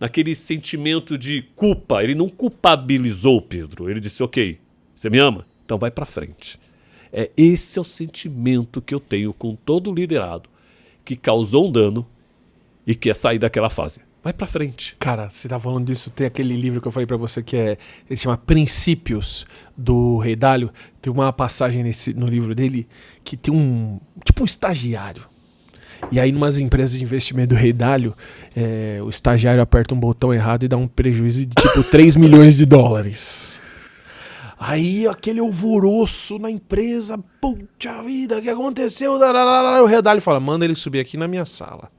naquele sentimento de culpa. Ele não culpabilizou Pedro. Ele disse, ok, você me ama? Então vai pra frente. Esse é o sentimento que eu tenho com todo liderado que causou um dano e quer sair daquela fase. Vai pra frente. Cara, você tá falando disso, tem aquele livro que eu falei pra você que ele se chama Princípios, do Rei Dalio. Tem uma passagem no livro dele que tem um estagiário. E aí, numas empresas de investimento do Rei Dalio, o estagiário aperta um botão errado e dá um prejuízo de tipo 3 milhões de dólares. Aí aquele alvoroço na empresa, puxa vida, o que aconteceu? O Rei Dalio fala, manda ele subir aqui na minha sala.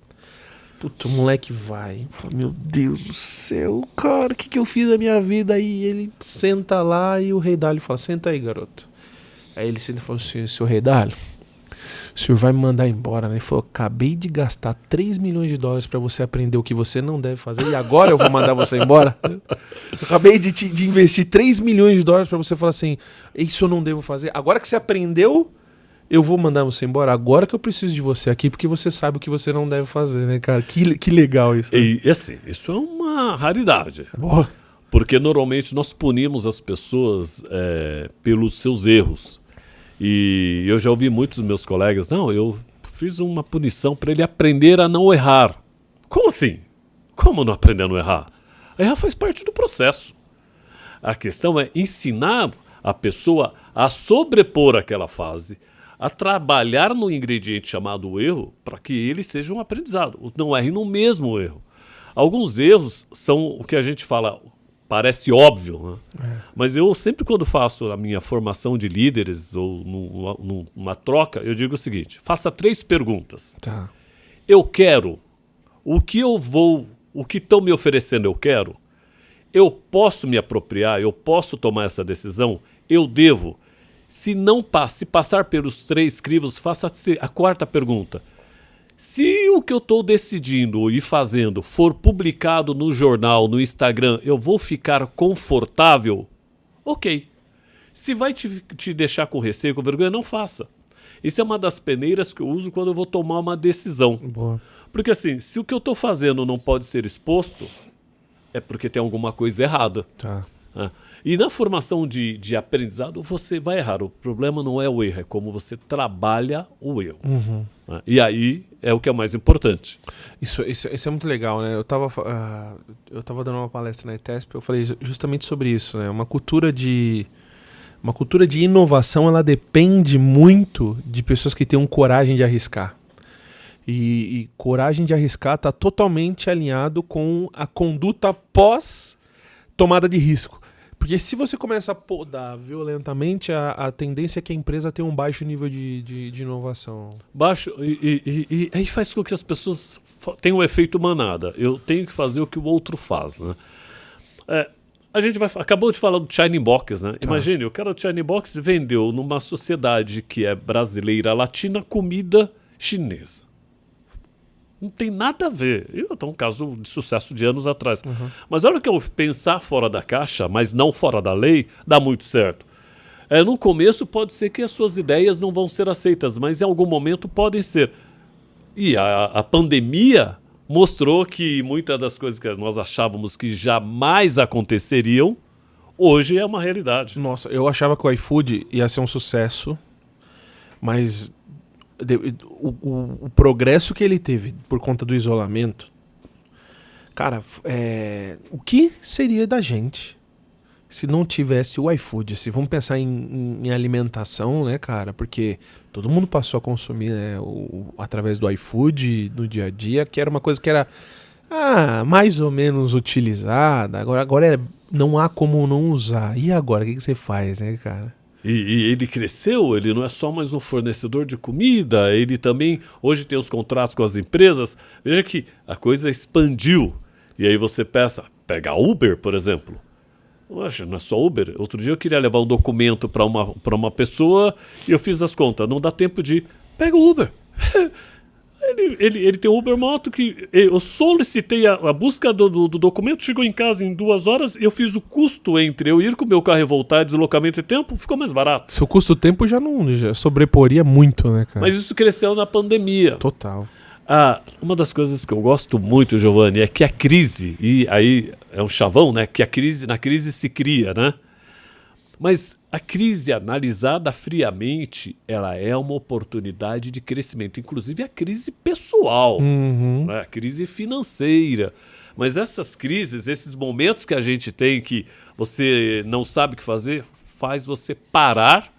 Puta, o moleque vai. Fala, meu Deus do céu, cara, o que eu fiz da minha vida? Aí ele senta lá e o Rei Dalio fala, senta aí, garoto. Aí ele senta e fala assim, seu Rei Dalio, o senhor vai me mandar embora, né? Ele falou, acabei de gastar 3 milhões de dólares pra você aprender o que você não deve fazer e agora eu vou mandar você embora? Eu acabei de investir 3 milhões de dólares pra você falar assim, isso eu não devo fazer. Agora que você aprendeu, eu vou mandar você embora. Agora que eu preciso de você aqui, porque você sabe o que você não deve fazer, né, cara? Que legal isso. Né? E assim, isso é uma raridade. Boa. Porque normalmente nós punimos as pessoas pelos seus erros. E eu já ouvi muitos dos meus colegas, não, eu fiz uma punição para ele aprender a não errar. Como assim? Como não aprender a não errar? Errar faz parte do processo. A questão é ensinar a pessoa a sobrepor aquela fase, a trabalhar no ingrediente chamado erro para que ele seja um aprendizado. Não erre no mesmo erro. Alguns erros são o que a gente fala, parece óbvio, né? Mas eu sempre quando faço a minha formação de líderes ou numa troca, eu digo o seguinte, faça 3 perguntas. Tá. Eu quero, o que estão me oferecendo eu quero, eu posso me apropriar, eu posso tomar essa decisão, eu devo. Se passar pelos 3 crivos, faça a 4ª pergunta. Se o que eu estou decidindo e fazendo for publicado no jornal, no Instagram, eu vou ficar confortável? Ok. Se vai te deixar com receio, com vergonha, não faça. Isso é uma das peneiras que eu uso quando eu vou tomar uma decisão. Boa. Porque assim, se o que eu estou fazendo não pode ser exposto, é porque tem alguma coisa errada. Tá. Né? E na formação de aprendizado, você vai errar. O problema não é o erro, é como você trabalha o erro. Né? E aí é o que é mais importante. Isso é muito legal, né? Eu tava dando uma palestra na ETESP, eu falei justamente sobre isso, né? Uma cultura de inovação, ela depende muito de pessoas que tenham coragem de arriscar. E coragem de arriscar está totalmente alinhado com a conduta pós tomada de risco. Porque se você começa a podar violentamente, a tendência é que a empresa tenha um baixo nível de inovação. Baixo, e aí faz com que as pessoas tenham um efeito manada. Eu tenho que fazer o que o outro faz, né? A gente acabou de falar do China Box, né? Imagine, o cara do China Box vendeu numa sociedade que é brasileira, latina, comida chinesa. Não tem nada a ver. É um caso de sucesso de anos atrás. Mas a hora que eu pensar fora da caixa, mas não fora da lei, dá muito certo. No começo pode ser que as suas ideias não vão ser aceitas, mas em algum momento podem ser. E a pandemia mostrou que muitas das coisas que nós achávamos que jamais aconteceriam, hoje é uma realidade. Nossa, eu achava que o iFood ia ser um sucesso, mas o progresso que ele teve por conta do isolamento, cara, o que seria da gente se não tivesse o iFood? Se vamos pensar em alimentação, né, cara? Porque todo mundo passou a consumir, né, através do iFood no dia a dia, que era uma coisa que era mais ou menos utilizada. Agora não há como não usar. E agora, o que você faz, né, cara? E ele cresceu, ele não é só mais um fornecedor de comida, ele também hoje tem os contratos com as empresas. Veja que a coisa expandiu. E aí você pega Uber, por exemplo. Não é só Uber. Outro dia eu queria levar um documento para uma pessoa e eu fiz as contas. Não dá tempo de... Pega o Uber. Ele tem o Uber Moto que eu solicitei a busca do documento, chegou em casa em 2 horas e eu fiz o custo entre eu ir com o meu carro e voltar, deslocamento e tempo, ficou mais barato. Seu custo-tempo já sobreporia muito, né, cara? Mas isso cresceu na pandemia. Total. Uma das coisas que eu gosto muito, Giovanni, é que a crise, e aí é um chavão, né? Que na crise se cria, né? Mas a crise analisada friamente, ela é uma oportunidade de crescimento, inclusive a crise pessoal, né? A crise financeira. Mas essas crises, esses momentos que a gente tem que você não sabe o que fazer, faz você parar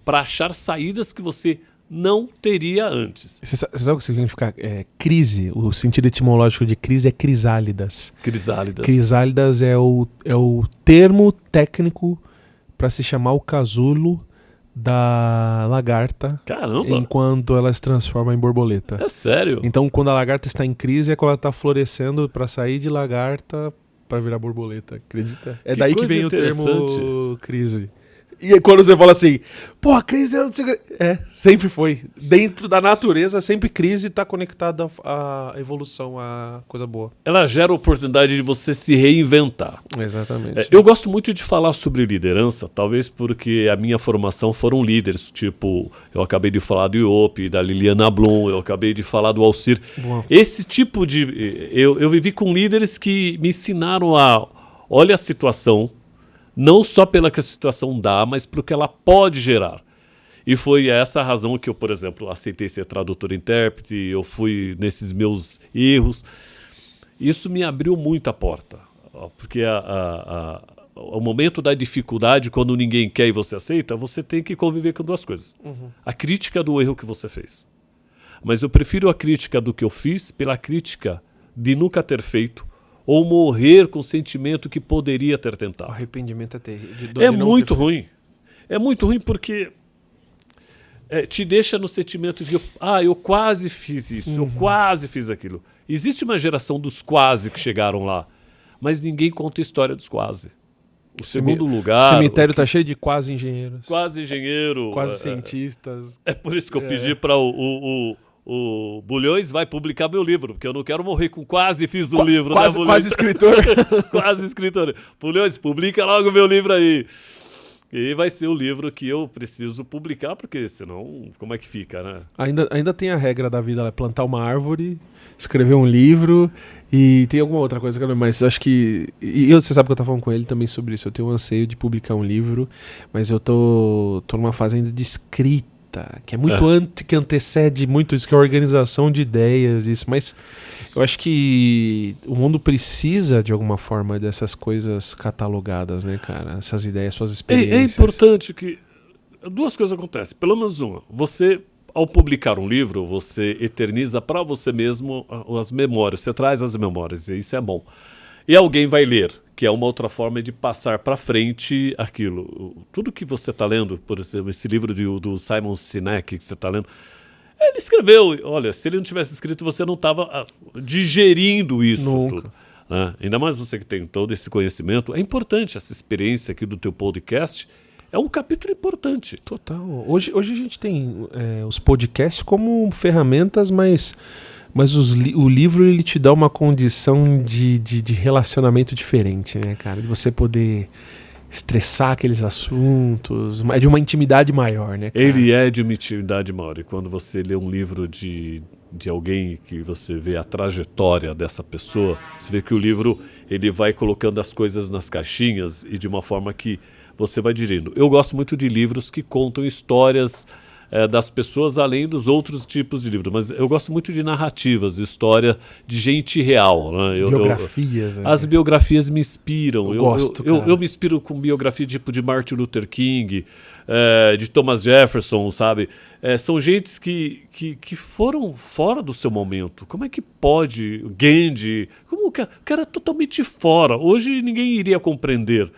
para achar saídas que você não teria antes. Você sabe o que significa crise? O sentido etimológico de crise é crisálidas. Crisálidas. Crisálidas é o termo técnico para se chamar o casulo da lagarta. Caramba! Enquanto ela se transforma em borboleta. É sério? Então, quando a lagarta está em crise, é quando ela está florescendo para sair de lagarta para virar borboleta. Acredita? É daí que vem o termo crise. E aí quando você fala assim, pô, a crise sempre foi. Dentro da natureza, sempre crise está conectada à evolução, à coisa boa. Ela gera a oportunidade de você se reinventar. Exatamente. Eu gosto muito de falar sobre liderança, talvez porque a minha formação foram líderes, tipo, eu acabei de falar do Iope, da Liliana Blum, eu acabei de falar do Alcir. Boa. Esse tipo de... Eu vivi com líderes que me ensinaram olha a situação, não só pela que a situação dá, mas pelo que ela pode gerar. E foi essa a razão que eu, por exemplo, aceitei ser tradutor-intérprete, eu fui nesses meus erros. Isso me abriu muito a porta, porque o momento da dificuldade, quando ninguém quer e você aceita, você tem que conviver com 2 coisas. A crítica do erro que você fez. Mas eu prefiro a crítica do que eu fiz pela crítica de nunca ter feito, ou morrer com o sentimento que poderia ter tentado. O arrependimento é terrível. É muito ruim. É muito ruim porque te deixa no sentimento de eu quase fiz isso, eu quase fiz aquilo. Existe uma geração dos quase que chegaram lá, mas ninguém conta a história dos quase. O segundo lugar... O cemitério tá cheio de quase engenheiros. Quase engenheiro. Quase cientistas. É por isso que eu pedi para o o Bulhões vai publicar meu livro, porque eu não quero morrer com quase fiz o livro, quase, né, quase escritor. Quase escritor. Bulhões, publica logo meu livro aí. E vai ser o livro que eu preciso publicar, porque senão, como é que fica, né? Ainda tem a regra da vida, plantar uma árvore, escrever um livro e tem alguma outra coisa que eu não, mas acho que... você sabe que eu tava falando com ele também sobre isso. Eu tenho um anseio de publicar um livro, mas eu tô numa fase ainda de escrita, que é muito que antecede muito isso, que é a organização de ideias, isso, mas eu acho que o mundo precisa de alguma forma dessas coisas catalogadas, né, cara? Essas ideias, suas experiências. É importante que duas coisas acontecem, pelo menos uma. Você, ao publicar um livro, você eterniza para você mesmo as memórias, você traz as memórias, e isso é bom. E alguém vai ler, que é uma outra forma de passar para frente aquilo. Tudo que você está lendo, por exemplo, esse livro do Simon Sinek que você está lendo, ele escreveu, olha, se ele não tivesse escrito, você não estava digerindo isso tudo. Né? Ainda mais você que tem todo esse conhecimento. É importante essa experiência aqui do teu podcast. É um capítulo importante. Total. Hoje a gente tem os podcasts como ferramentas, mas o livro ele te dá uma condição de relacionamento diferente, né, cara? De você poder estressar aqueles assuntos, de uma intimidade maior, né, cara? Ele é de uma intimidade maior. E quando você lê um livro de alguém que você vê a trajetória dessa pessoa, você vê que o livro ele vai colocando as coisas nas caixinhas e de uma forma que você vai dirigindo. Eu gosto muito de livros que contam histórias das pessoas além dos outros tipos de livros, mas eu gosto muito de narrativas, de história de gente real, né? Biografias. As biografias me inspiram. Eu me inspiro com biografia tipo de Martin Luther King, de Thomas Jefferson, sabe? São gentes que foram fora do seu momento. Como é que pode? Gandhi, como o cara é totalmente fora. Hoje ninguém iria compreender.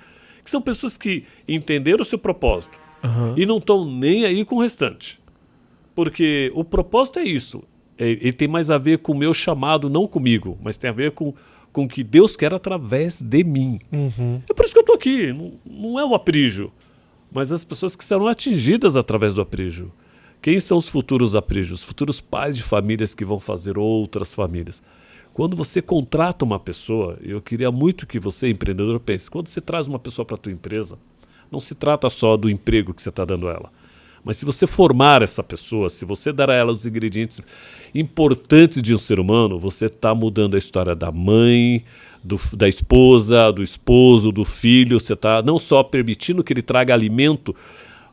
Que são pessoas que entenderam o seu propósito. E não estão nem aí com o restante. Porque o propósito é isso. Ele tem mais a ver com o meu chamado, não comigo, mas tem a ver com o que Deus quer através de mim. É por isso que eu estou aqui. Não é o Aprígio, mas as pessoas que serão atingidas através do Aprígio. Quem são os futuros Aprígios? Os futuros pais de famílias que vão fazer outras famílias. Quando você contrata uma pessoa, eu queria muito que você, empreendedor, pense, quando você traz uma pessoa para a tua empresa, não se trata só do emprego que você está dando a ela. Mas se você formar essa pessoa, se você dar a ela os ingredientes importantes de um ser humano, você está mudando a história da mãe, da esposa, do esposo, do filho. Você está não só permitindo que ele traga alimento,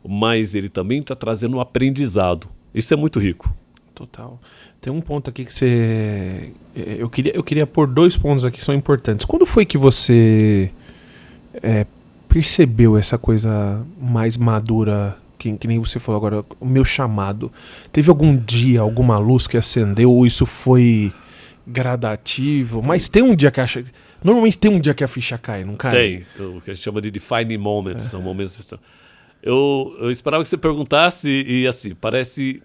mas ele também está trazendo um aprendizado. Isso é muito rico. Total. Tem um ponto aqui que você... Eu queria pôr 2 pontos aqui que são importantes. Quando foi que você percebeu essa coisa mais madura, que nem você falou agora, o meu chamado? Teve algum dia, alguma luz que acendeu, ou isso foi gradativo? Mas tem um dia que normalmente tem um dia que a ficha cai, não cai? Tem, o que a gente chama de defining moments, são momentos de... Eu esperava que você perguntasse e assim, parece...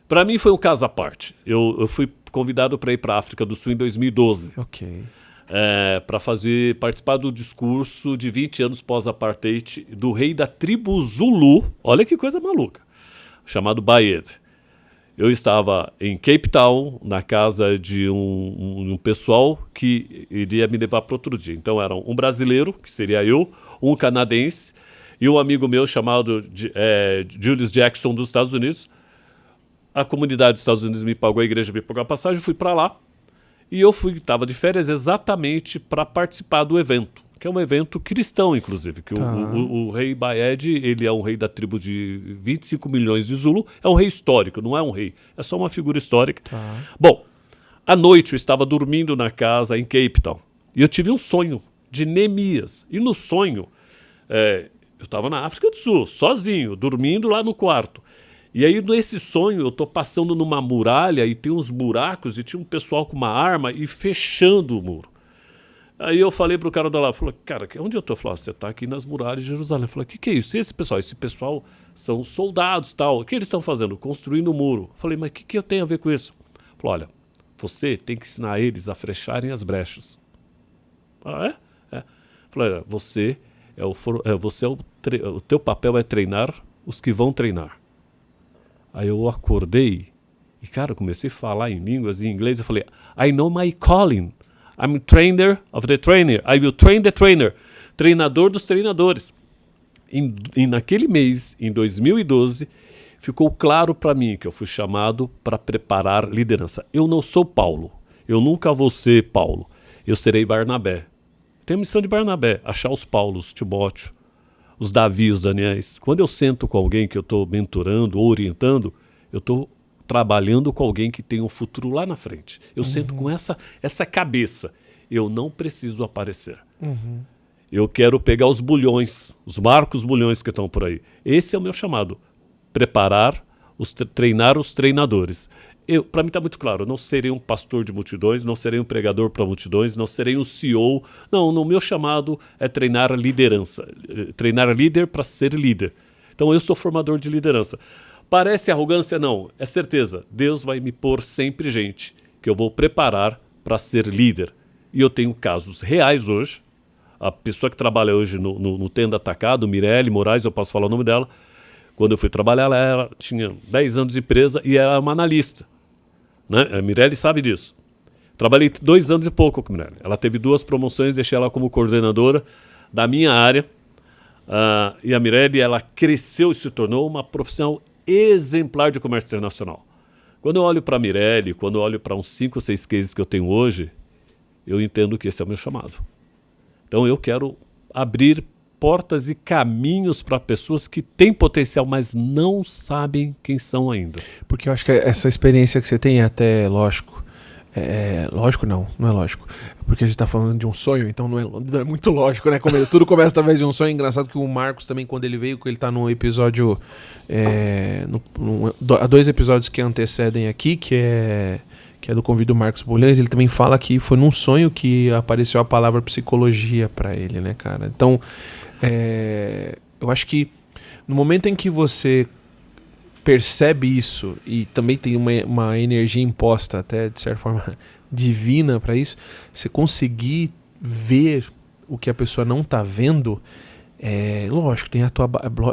Para mim foi um caso à parte. Eu fui convidado para ir para a África do Sul em 2012. Ok. Para participar do discurso de 20 anos pós-apartheid do rei da tribo Zulu, olha que coisa maluca, chamado Bayed. Eu estava em Cape Town, na casa de um pessoal que iria me levar para outro dia. Então era um brasileiro, que seria eu, um canadense e um amigo meu chamado Julius Jackson dos Estados Unidos. A comunidade dos Estados Unidos me pagou, a igreja me pagou a passagem, eu fui para lá. E eu estava de férias exatamente para participar do evento, que é um evento cristão, inclusive. Que o rei Bayed, ele é um rei da tribo de 25 milhões de Zulu, é um rei histórico, não é um rei, é só uma figura histórica. Bom, à noite eu estava dormindo na casa em Cape Town, e eu tive um sonho de Neemias. E no sonho, eu estava na África do Sul, sozinho, dormindo lá no quarto. E aí, nesse sonho, eu estou passando numa muralha e tem uns buracos e tinha um pessoal com uma arma e fechando o muro. Aí eu falei pro cara da lá, falei, cara, onde eu tô? Falei, você tá aqui nas muralhas de Jerusalém. Eu falei, o que é isso? E esse pessoal? Esse pessoal são soldados, tal. O que eles estão fazendo? Construindo um muro. Eu falei, mas o que eu tenho a ver com isso? Falei, olha, você tem que ensinar eles a fecharem as brechas. Ah, é? Falei, você o teu papel é treinar os que vão treinar. Aí eu acordei E, cara, eu comecei a falar em línguas, em inglês, eu falei, I know my calling. I'm trainer of the trainer. I will train the trainer. Treinador dos treinadores. E naquele mês, em 2012, ficou claro para mim que eu fui chamado para preparar liderança. Eu não sou Paulo. Eu nunca vou ser Paulo. Eu serei Barnabé. Tenho a missão de Barnabé, achar os Paulos, Timóteo, os Davi, os Daniéis. Quando eu sento com alguém que eu estou mentorando ou orientando, eu estou trabalhando com alguém que tem um futuro lá na frente. Eu sento com essa cabeça. Eu não preciso aparecer. Eu quero pegar os bulhões, os Marcos Bulhões que estão por aí. Esse é o meu chamado. Preparar, treinar os treinadores. Para mim está muito claro, eu não serei um pastor de multidões, não serei um pregador para multidões, não serei um CEO. Não, o meu chamado é treinar liderança. Treinar líder para ser líder. Então eu sou formador de liderança. Parece arrogância? Não, é certeza. Deus vai me pôr sempre gente que eu vou preparar para ser líder. E eu tenho casos reais hoje. A pessoa que trabalha hoje no Tenda Atacado, Mirelle Moraes, eu posso falar o nome dela. Quando eu fui trabalhar, ela tinha 10 anos de empresa e era uma analista. Né? A Mirelle sabe disso. Trabalhei 2 anos e pouco com a Mirelle. Ela teve 2 promoções, deixei ela como coordenadora da minha área. E a Mirelle, ela cresceu e se tornou uma profissional exemplar de comércio internacional. Quando eu olho para a Mirelle, quando eu olho para uns 5 ou 6 cases que eu tenho hoje, eu entendo que esse é o meu chamado. Então eu quero abrir portas e caminhos para pessoas que têm potencial, mas não sabem quem são ainda. Porque eu acho que essa experiência que você tem é até lógico. Lógico não é lógico. Porque a gente está falando de um sonho, então não é muito lógico, né? Tudo começa através de um sonho. Engraçado que o Marcos também, quando ele veio, ele está no episódio... há 2 episódios que antecedem aqui, que é do convite do Marcos Bulhões, ele também fala que foi num sonho que apareceu a palavra psicologia para ele, né, cara? Então, eu acho que no momento em que você percebe isso e também tem uma energia imposta, até de certa forma divina para isso, você conseguir ver o que a pessoa não está vendo, lógico, tem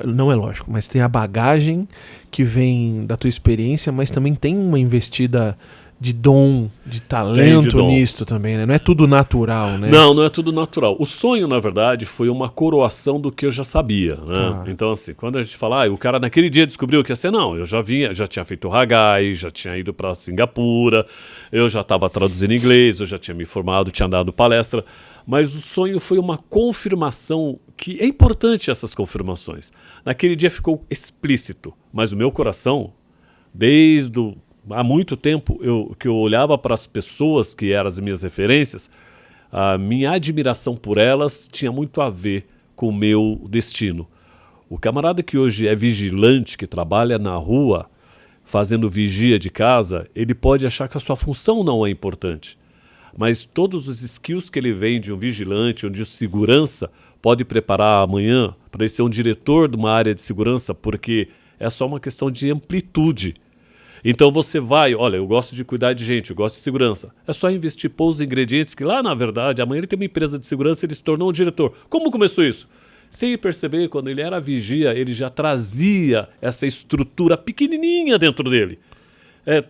não é lógico, mas tem a bagagem que vem da tua experiência, mas também tem uma investida de dom, de talento nisto também, né? Não é tudo natural, né? Não é tudo natural. O sonho, na verdade, foi uma coroação do que eu já sabia, né? Então, assim, quando a gente fala, o cara naquele dia descobriu que ia ser, não, eu já tinha feito o Hagai, já tinha ido para Singapura, eu já estava traduzindo inglês, eu já tinha me formado, tinha dado palestra, mas o sonho foi uma confirmação, que é importante essas confirmações. Naquele dia ficou explícito, mas o meu coração, há muito tempo que eu olhava para as pessoas que eram as minhas referências, a minha admiração por elas tinha muito a ver com o meu destino. O camarada que hoje é vigilante, que trabalha na rua, fazendo vigia de casa, ele pode achar que a sua função não é importante. Mas todos os skills que ele vem de um vigilante ou de segurança pode preparar amanhã para ele ser um diretor de uma área de segurança, porque é só uma questão de amplitude. Então você vai, olha, eu gosto de cuidar de gente, eu gosto de segurança. É só investir, pôr os ingredientes que lá, na verdade, amanhã ele tem uma empresa de segurança e ele se tornou um diretor. Como começou isso? Sem perceber, quando ele era vigia, ele já trazia essa estrutura pequenininha dentro dele.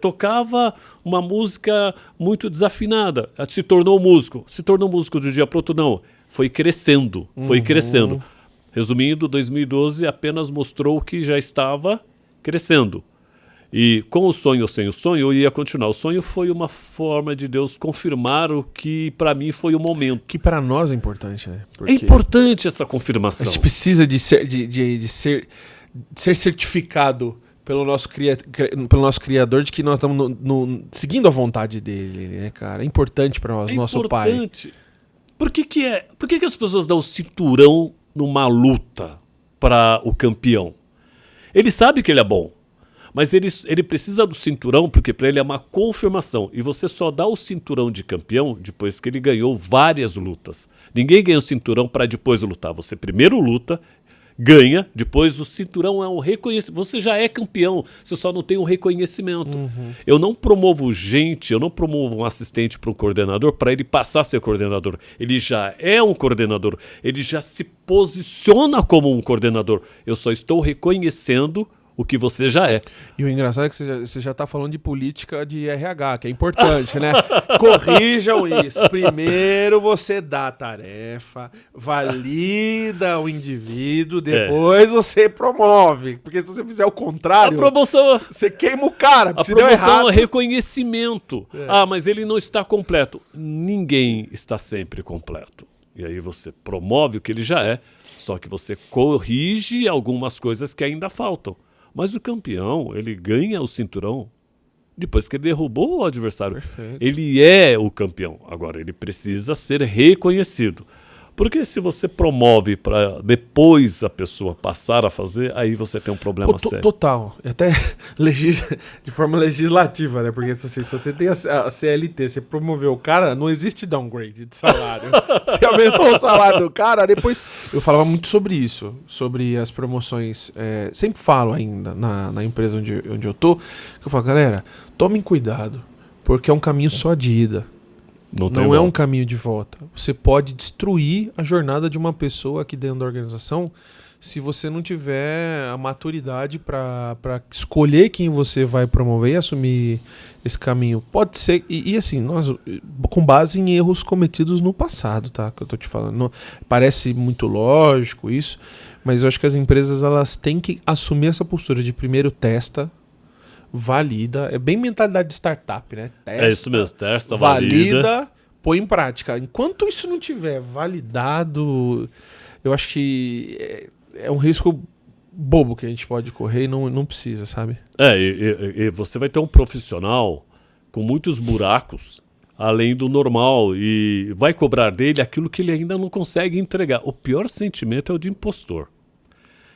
Tocava uma música muito desafinada, se tornou músico. Se tornou músico de um dia para outro, não. Foi crescendo, foi crescendo. Resumindo, 2012 apenas mostrou que já estava crescendo. E com o sonho ou sem o sonho, eu ia continuar. O sonho foi uma forma de Deus confirmar o que para mim foi o momento. Que para nós é importante, né? Porque é importante essa confirmação. A gente precisa de ser certificado pelo nosso Criador de que nós estamos seguindo a vontade dele, né, cara? É importante para nós, nosso Pai. É importante. Por que as pessoas dão cinturão numa luta para o campeão? Ele sabe que ele é bom. Mas ele precisa do cinturão porque para ele é uma confirmação. E você só dá o cinturão de campeão depois que ele ganhou várias lutas. Ninguém ganha o cinturão para depois lutar. Você primeiro luta, ganha, depois o cinturão é um reconhecimento. Você já é campeão, você só não tem um reconhecimento. Eu não promovo eu não promovo um assistente para um coordenador para ele passar a ser coordenador. Ele já é um coordenador, ele já se posiciona como um coordenador. Eu só estou reconhecendo o que você já é. E o engraçado é que você já tá falando de política de RH, que é importante, né? Corrijam isso. Primeiro você dá a tarefa, valida o indivíduo, depois você promove. Porque se você fizer o contrário, A promoção, você queima o cara, a se deu promoção errado. é reconhecimento. Mas ele não está completo. Ninguém está sempre completo. E aí você promove o que ele já é, só que você corrige algumas coisas que ainda faltam. Mas o campeão, ele ganha o cinturão depois que ele derrubou o adversário. Perfeito. Ele é o campeão. Agora, ele precisa ser reconhecido. Porque se você promove para depois a pessoa passar a fazer, aí você tem um problema sério. Total. Até de forma legislativa, né? Porque se você tem a CLT, você promoveu o cara, não existe downgrade de salário. Você aumentou o salário do cara, depois... Eu falava muito sobre isso, sobre as promoções. Sempre falo ainda na empresa onde eu tô, que eu falo, galera, tomem cuidado, porque é um caminho só de ida. Não é um caminho de volta. Você pode destruir a jornada de uma pessoa aqui dentro da organização se você não tiver a maturidade para escolher quem você vai promover e assumir esse caminho. Pode ser, e assim, nós, com base em erros cometidos no passado, tá? Que eu tô te falando. Não, parece muito lógico isso, mas eu acho que as empresas elas têm que assumir essa postura de primeiro testa, valida, é bem mentalidade de startup, né? Testa, É isso mesmo, testa, valida, põe em prática. Enquanto isso não tiver validado, eu acho que é um risco bobo que a gente pode correr e não precisa, sabe? E você vai ter um profissional com muitos buracos, além do normal, e vai cobrar dele aquilo que ele ainda não consegue entregar. O pior sentimento é o de impostor.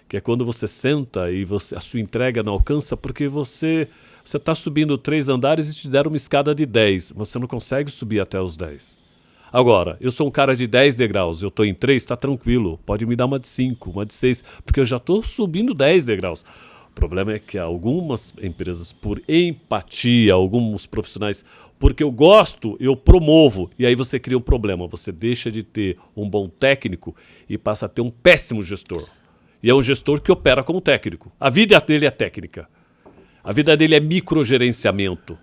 Que é quando você senta e a sua entrega não alcança porque você está subindo 3 andares e te deram uma escada de 10. Você não consegue subir até os 10. Agora, eu sou um cara de 10 degraus, eu estou em 3, está tranquilo. Pode me dar uma de 5, uma de 6, porque eu já estou subindo 10 degraus. O problema é que algumas empresas, por empatia, alguns profissionais, porque eu gosto, eu promovo. E aí você cria um problema. Você deixa de ter um bom técnico e passa a ter um péssimo gestor. E é um gestor que opera como técnico. A vida dele é técnica. A vida dele é microgerenciamento.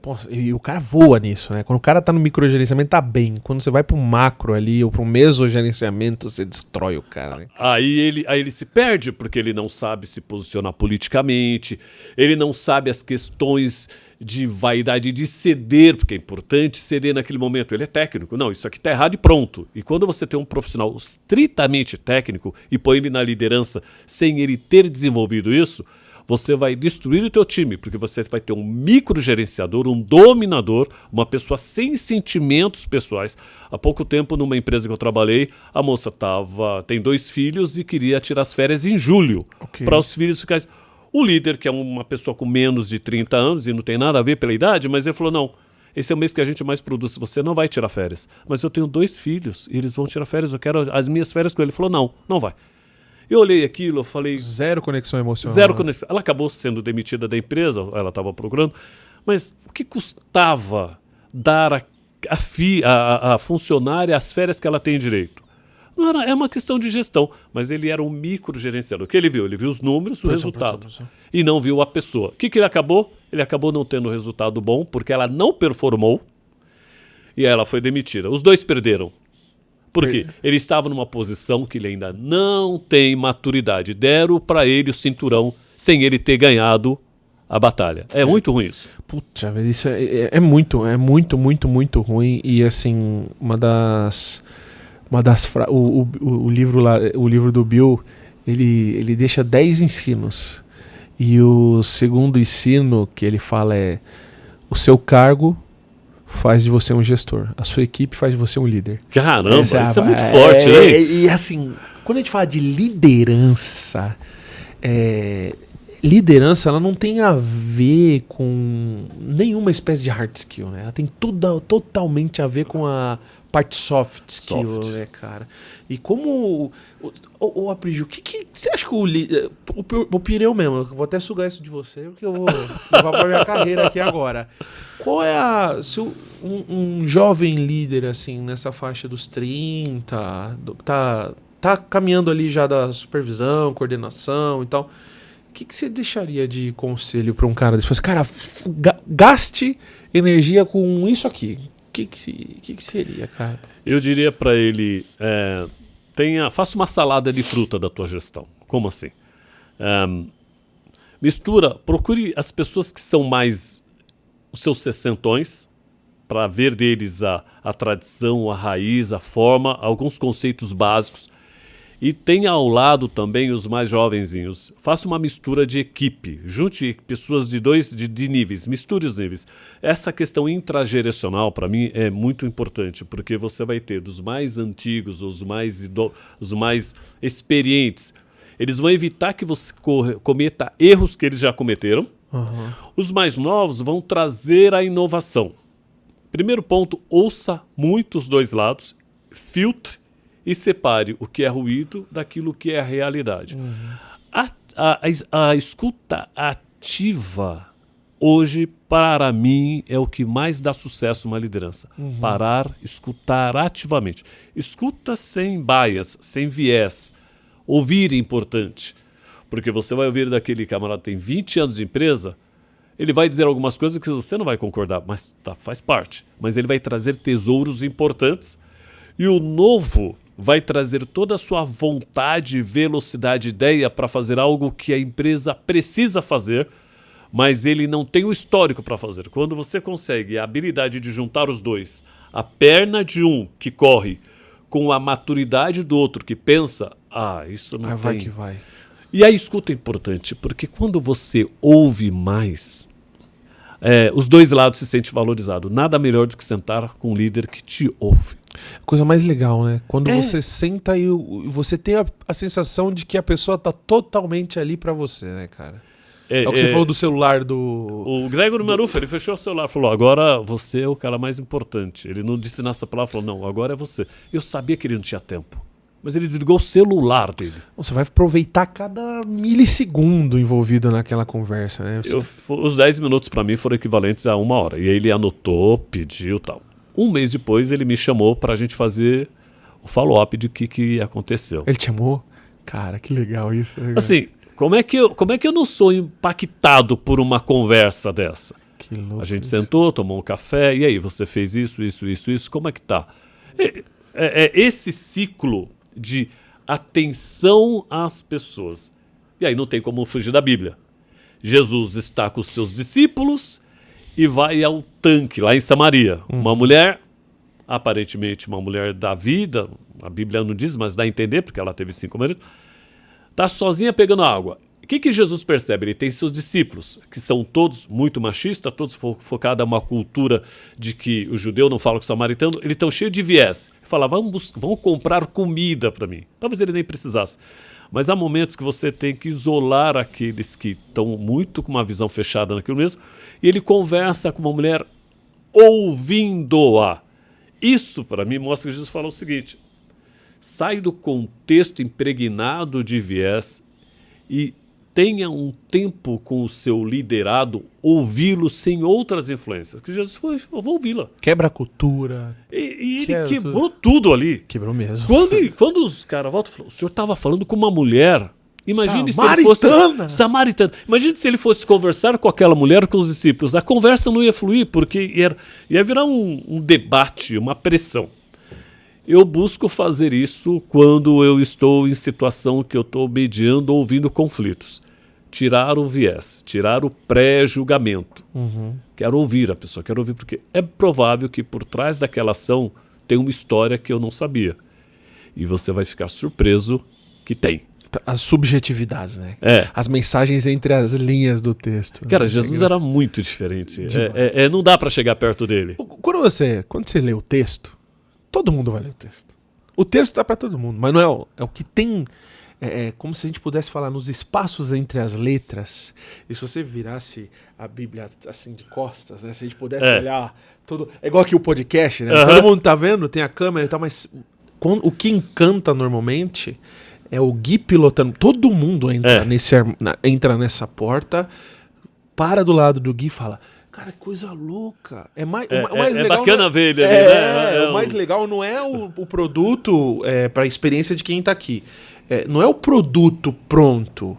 Pô, e o cara voa nisso, né? Quando o cara tá no microgerenciamento, tá bem. Quando você vai pro macro ali, ou pro mesogerenciamento, você destrói o cara, né? Aí ele se perde, porque ele não sabe se posicionar politicamente, ele não sabe as questões de vaidade de ceder, porque é importante ceder naquele momento. Ele é técnico. Não, isso aqui tá errado e pronto. E quando você tem um profissional estritamente técnico e põe ele na liderança sem ele ter desenvolvido isso, você vai destruir o teu time, porque você vai ter um microgerenciador, um dominador, uma pessoa sem sentimentos pessoais. Há pouco tempo, numa empresa que eu trabalhei, a moça tem 2 filhos e queria tirar as férias em julho, para os filhos ficarem... O líder, que é uma pessoa com menos de 30 anos, e não tem nada a ver pela idade, mas ele falou, não, esse é o mês que a gente mais produz, você não vai tirar férias. Mas eu tenho 2 filhos, e eles vão tirar férias, eu quero as minhas férias com ele. Ele falou, não vai. Eu olhei aquilo, eu falei... Zero conexão emocional. Zero conexão. Ela acabou sendo demitida da empresa, ela estava procurando, mas o que custava dar a funcionária as férias que ela tem direito? Não era, é uma questão de gestão, mas ele era um microgerenciador. O que ele viu? Ele viu os números, o resultado. E não viu a pessoa. O que ele acabou? Ele acabou não tendo resultado bom, porque ela não performou e ela foi demitida. Os 2 perderam. Por quê? Ele estava numa posição que ele ainda não tem maturidade. Deram para ele o cinturão sem ele ter ganhado a batalha. É muito ruim isso. Puta, velho, isso é muito ruim. E assim, o livro do Bill, ele deixa 10 ensinos. E o segundo ensino que ele fala é: o seu cargo faz de você um gestor, a sua equipe faz de você um líder. Caramba, isso é muito forte, né? E assim, quando a gente fala de liderança, liderança ela não tem a ver com nenhuma espécie de hard skill, né? Ela tem totalmente a ver com a parte soft skill, né, cara? E como... Ô, Aprígio, o que você acha que o Pireu mesmo, eu vou até sugar isso de você, porque eu vou levar pra minha carreira aqui agora. Qual é um jovem líder, assim, nessa faixa dos 30, tá caminhando ali já da supervisão, coordenação e tal, que você deixaria de conselho para um cara desse? Cara, gaste energia com isso aqui. O que seria, cara? Eu diria para ele, faça uma salada de fruta da tua gestão. Como assim? Procure as pessoas que são mais os seus sessentões, para ver deles a tradição, a raiz, a forma, alguns conceitos básicos. E tenha ao lado também os mais jovenzinhos. Faça uma mistura de equipe. Junte pessoas de níveis. Misture os níveis. Essa questão intrageracional, para mim, é muito importante, porque você vai ter dos mais antigos, os mais experientes. Eles vão evitar que você cometa erros que eles já cometeram. Uhum. Os mais novos vão trazer a inovação. Primeiro ponto, ouça muito os dois lados, filtre e separe o que é ruído daquilo que é a realidade. Uhum. A escuta ativa, hoje, para mim, é o que mais dá sucesso numa liderança. Uhum. Parar, escutar ativamente. Escuta sem bias, sem viés. Ouvir é importante. Porque você vai ouvir daquele camarada que tem 20 anos de empresa, ele vai dizer algumas coisas que você não vai concordar, mas faz parte. Mas ele vai trazer tesouros importantes. E o novo vai trazer toda a sua vontade, velocidade, ideia para fazer algo que a empresa precisa fazer, mas ele não tem o histórico para fazer. Quando você consegue a habilidade de juntar os dois, a perna de um que corre com a maturidade do outro que pensa, isso não tem. Vai que vai. E a escuta é importante, porque quando você ouve mais, os dois lados se sentem valorizados. Nada melhor do que sentar com um líder que te ouve. Coisa mais legal, né? Quando você senta e você tem a sensação de que a pessoa tá totalmente ali pra você, né, cara? É o que você falou do celular do... O Gregory Maruffa, ele fechou o celular e falou, agora você é o cara mais importante. Ele não disse nessa palavra, falou, não, agora é você. Eu sabia que ele não tinha tempo, mas ele desligou o celular dele. Você vai aproveitar cada milissegundo envolvido naquela conversa, né? Os 10 minutos pra mim foram equivalentes a 1 hora. E aí ele anotou, pediu e tal. 1 mês depois ele me chamou pra gente fazer o follow-up de o que aconteceu. Ele te chamou? Cara, que legal isso. Né? Assim, como é que eu não sou impactado por uma conversa dessa? Que louco. A gente sentou, tomou um café, e aí, você fez isso, como é que tá? Esse ciclo de atenção às pessoas. E aí não tem como fugir da Bíblia. Jesus está com os seus discípulos e vai ao tanque, lá em Samaria. Uma mulher, aparentemente uma mulher da vida, a Bíblia não diz, mas dá a entender, porque ela teve 5 maridos, está sozinha pegando água. O que Jesus percebe? Ele tem seus discípulos, que são todos muito machistas, todos focados em uma cultura de que o judeu não fala com o samaritano, eles estão cheios de viés. Ele fala, vamos comprar comida para mim. Talvez ele nem precisasse. Mas há momentos que você tem que isolar aqueles que estão muito com uma visão fechada naquilo mesmo, e ele conversa com uma mulher ouvindo-a. Isso, para mim, mostra que Jesus fala o seguinte, sai do contexto impregnado de viés e tenha um tempo com o seu liderado, ouvi-lo sem outras influências. Que Jesus foi, eu vou ouvi-la. Quebra a cultura. E ele quebrou tudo ali. Quebrou mesmo. Quando os caras voltam e falam, o senhor estava falando com uma mulher, imagine Samaritana. se ele fosse... Samaritana. Imagine se ele fosse conversar com aquela mulher, com os discípulos. A conversa não ia fluir, porque ia virar um debate, uma pressão. Eu busco fazer isso quando eu estou em situação que eu estou mediando ou ouvindo conflitos. Tirar o viés, tirar o pré-julgamento. Quero ouvir a pessoa, quero ouvir porque é provável que por trás daquela ação tem uma história que eu não sabia. E você vai ficar surpreso que tem. As subjetividades, né? As mensagens entre as linhas do texto. Cara, Jesus era muito diferente. Não dá para chegar perto dele. Quando você lê o texto, todo mundo vai ler o texto. O texto tá para todo mundo, mas não é o que tem. É como se a gente pudesse falar nos espaços entre as letras. E se você virasse a Bíblia assim de costas, né? Se a gente pudesse olhar todo. É igual aqui o podcast, né? Todo mundo tá vendo, tem a câmera e tal, mas o que encanta normalmente é o Gui pilotando. Todo mundo entra nessa porta, para do lado do Gui e fala. Cara, que coisa louca. O mais legal bacana ver ele ali, né? O mais legal não é o produto para a experiência de quem está aqui. Não é o produto pronto.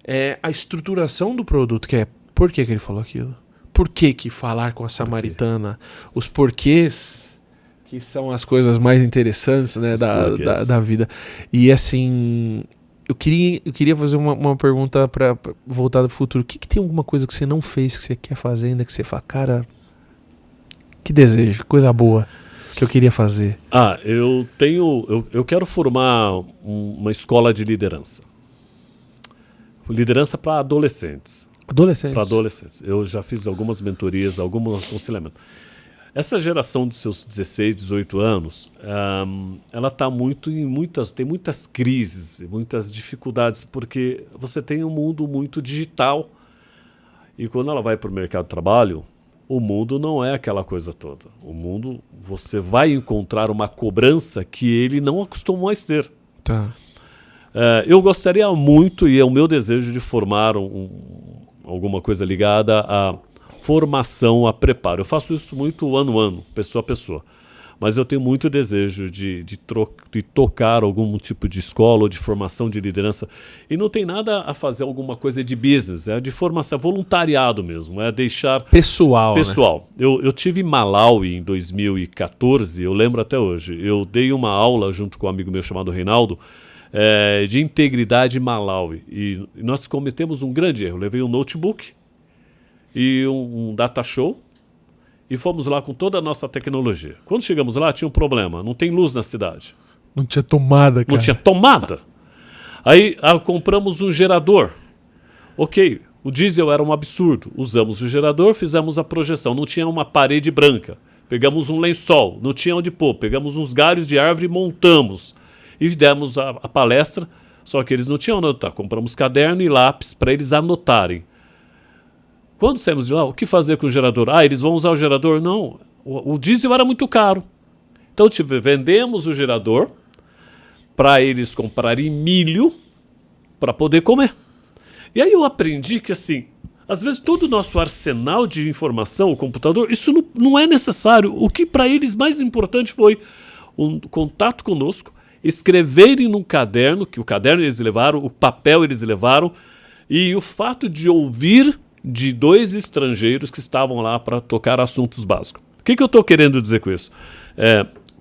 é a estruturação do produto, que é por que ele falou aquilo? Por que falar com a samaritana? Os porquês, que são as coisas mais interessantes, né, da vida. E assim, eu queria fazer uma pergunta para voltada pro futuro. O que tem alguma coisa que você não fez, que você quer fazer ainda, que você fala, cara, que desejo, coisa boa que eu queria fazer? Eu quero formar uma escola de liderança. Liderança para adolescentes. Para adolescentes. Eu já fiz algumas mentorias, alguns aconselhamentos. Essa geração dos seus 16, 18 anos, ela está tem muitas crises, muitas dificuldades, porque você tem um mundo muito digital. E quando ela vai para o mercado de trabalho, o mundo não é aquela coisa toda. O mundo, você vai encontrar uma cobrança que ele não acostumou a ter. Tá. Eu gostaria muito, e é o meu desejo, de formar alguma coisa ligada à formação, a preparo. Eu faço isso muito ano a ano, pessoa a pessoa. Mas eu tenho muito desejo de tocar algum tipo de escola ou de formação de liderança. E não tem nada a fazer alguma coisa de business, é de formação, voluntariado mesmo, é deixar... Pessoal. Né? Eu tive em Malawi em 2014, eu lembro até hoje. Eu dei uma aula junto com um amigo meu chamado Reinaldo, de integridade em Malawi. E nós cometemos um grande erro. Eu levei um notebook e um data show e fomos lá com toda a nossa tecnologia. Quando chegamos lá, tinha um problema. Não tem luz na cidade. Não tinha tomada, cara. Não tinha tomada. Aí compramos um gerador. Ok, o diesel era um absurdo. Usamos o gerador, fizemos a projeção. Não tinha uma parede branca. Pegamos um lençol, não tinha onde pôr. Pegamos uns galhos de árvore e montamos. E demos a palestra, só que eles não tinham onde anotar. Compramos caderno e lápis para eles anotarem. Quando saímos de lá, o que fazer com o gerador? Eles vão usar o gerador? Não, o diesel era muito caro. Então vendemos o gerador para eles comprarem milho para poder comer. E aí eu aprendi que, assim, às vezes todo o nosso arsenal de informação, o computador, isso não é necessário. O que para eles mais importante foi um contato conosco, escreverem num caderno, que o caderno eles levaram, o papel eles levaram, e o fato de ouvir de 2 estrangeiros que estavam lá para tocar assuntos básicos. O que eu estou querendo dizer com isso?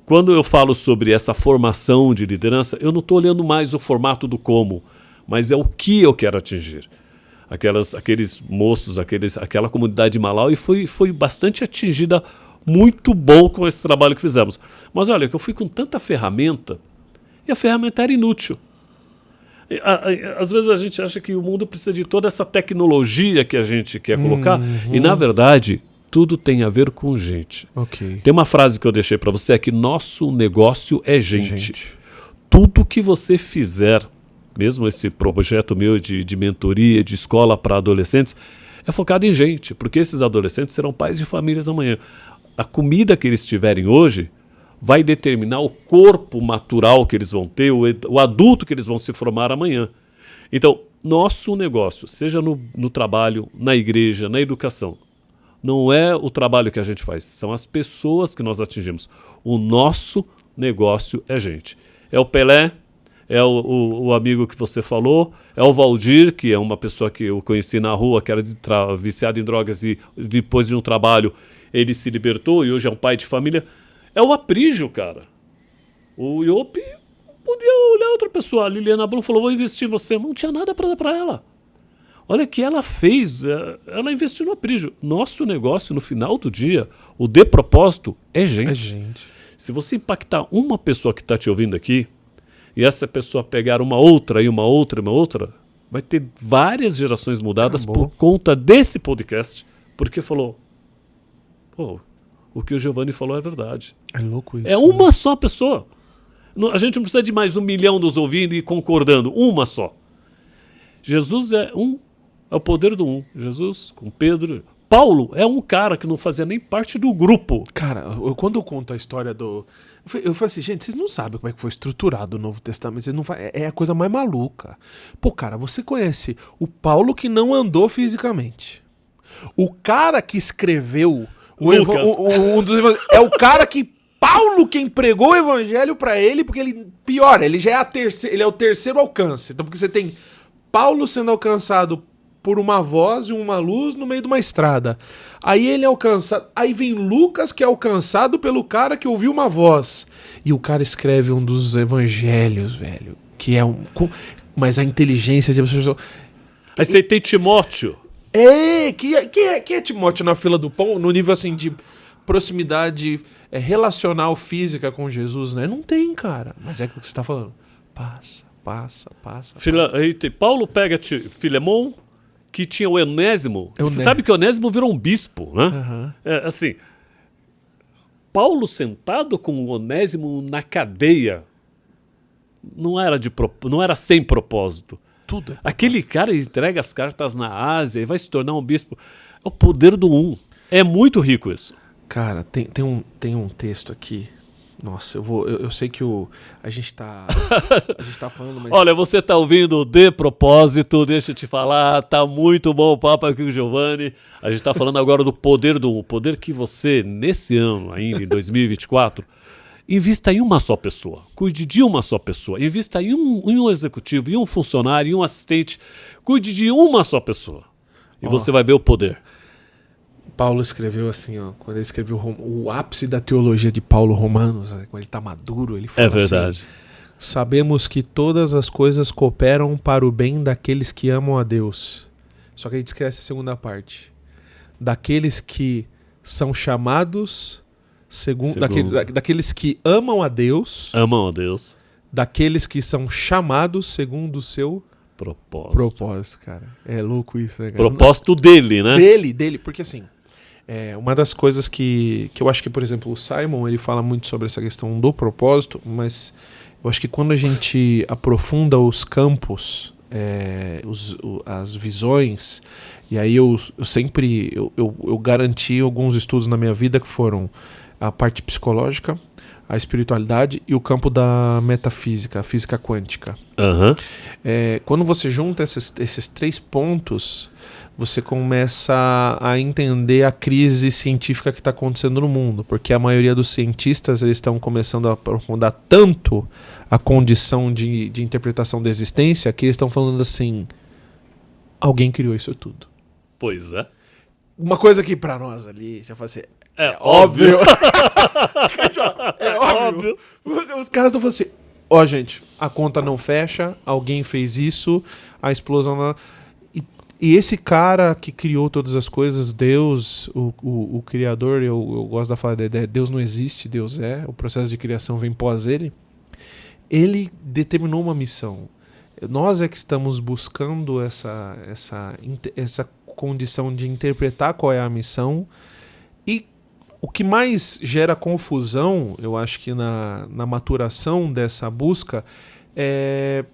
Quando eu falo sobre essa formação de liderança, eu não estou olhando mais o formato do como, mas é o que eu quero atingir. Aqueles moços, aquela comunidade de Malawi foi bastante atingida, muito bom com esse trabalho que fizemos. Mas olha, que eu fui com tanta ferramenta, e a ferramenta era inútil. Às vezes a gente acha que o mundo precisa de toda essa tecnologia que a gente quer colocar, e na verdade tudo tem a ver com gente. Okay. Tem uma frase que eu deixei para você, é que nosso negócio é gente. Tudo que você fizer, mesmo esse projeto meu de mentoria, de escola para adolescentes, é focado em gente, porque esses adolescentes serão pais de famílias amanhã. A comida que eles tiverem hoje vai determinar o corpo natural que eles vão ter, o adulto que eles vão se formar amanhã. Então, nosso negócio, seja no trabalho, na igreja, na educação, não é o trabalho que a gente faz, são as pessoas que nós atingimos. O nosso negócio é gente. É o Pelé, é o amigo que você falou, é o Valdir, que é uma pessoa que eu conheci na rua, que era viciado em drogas e depois de um trabalho ele se libertou e hoje é um pai de família. É o Aprígio, cara. O Iopi podia olhar outra pessoa. A Liliana Blum falou, vou investir em você. Não tinha nada para dar para ela. Olha o que ela fez. Ela investiu no Aprígio. Nosso negócio, no final do dia, o de propósito é gente. É gente. Se você impactar uma pessoa que está te ouvindo aqui, e essa pessoa pegar uma outra, e uma outra, e uma outra, vai ter várias gerações mudadas por conta desse podcast, porque falou, pô, o que o Giovanni falou é verdade. É louco isso. É uma só pessoa. A gente não precisa de mais 1 milhão nos ouvindo e concordando. Uma só. Jesus é o poder do um. Jesus com Pedro. Paulo é um cara que não fazia nem parte do grupo. Cara, quando eu conto a história do... Eu falei assim, gente, vocês não sabem como é que foi estruturado o Novo Testamento. Vocês não é a coisa mais maluca. Pô, cara, você conhece o Paulo que não andou fisicamente. O cara que escreveu... é o cara que Paulo quem pregou o evangelho pra ele, porque ele já é ele é o terceiro alcance. Então porque você tem Paulo sendo alcançado por uma voz e uma luz no meio de uma estrada. Aí ele é alcançado. Aí vem Lucas, que é alcançado pelo cara que ouviu uma voz. E o cara escreve um dos evangelhos, velho. Que é um. Mas a inteligência de pessoas. Aí você tem Timóteo. Que é Timóteo na fila do pão, no nível assim de proximidade relacional, física com Jesus, né? Não tem, cara. Mas é o que você tá falando. Passa. Paulo pega Filemon, que tinha o Onésimo. Você sabe que o Onésimo virou um bispo, né? Uhum. Assim, Paulo sentado com o Onésimo na cadeia não era sem propósito. Tudo. Aquele cara entrega as cartas na Ásia e vai se tornar um bispo. É o poder do um. É muito rico isso. Cara, tem um texto aqui. Nossa, eu sei que a gente tá falando, mas... Olha, você tá ouvindo De Propósito, deixa eu te falar, tá muito bom o papo aqui com o Giovanni. A gente tá falando agora do poder do um. O poder que você, nesse ano ainda, em 2024... invista em uma só pessoa, cuide de uma só pessoa, invista em um executivo, em um funcionário, em um assistente, cuide de uma só pessoa. E você vai ver o poder. Paulo escreveu assim, ó, quando ele escreveu o ápice da teologia de Paulo Romanos, né, quando ele tá maduro, ele fala verdade. Assim, sabemos que todas as coisas cooperam para o bem daqueles que amam a Deus. Só que ele escreve essa segunda parte. Daqueles que são chamados... Daqueles que amam a Deus. Daqueles que são chamados segundo o seu propósito, cara. É louco isso, né, cara? Propósito dele, né? Dele, porque assim, uma das coisas que eu acho que, por exemplo, o Simon, ele fala muito sobre essa questão do propósito, mas eu acho que quando a gente aprofunda os campos, as visões, e aí eu sempre garanti alguns estudos na minha vida que foram a parte psicológica, a espiritualidade e o campo da metafísica, a física quântica. Uhum. Quando você junta esses três pontos, você começa a entender a crise científica que está acontecendo no mundo, porque a maioria dos cientistas eles estão começando a aprofundar tanto a condição de interpretação da existência que eles estão falando assim, alguém criou isso tudo. Pois é. Uma coisa que para nós ali já faz assim, é óbvio. É óbvio. Os caras estão falando assim, gente, a conta não fecha, alguém fez isso, a explosão... E esse cara que criou todas as coisas, Deus, o Criador, eu gosto da fala dele, Deus não existe, Deus é, o processo de criação vem pós ele determinou uma missão. Nós é que estamos buscando essa condição de interpretar qual é a missão. E o que mais gera confusão, eu acho que na maturação dessa busca, é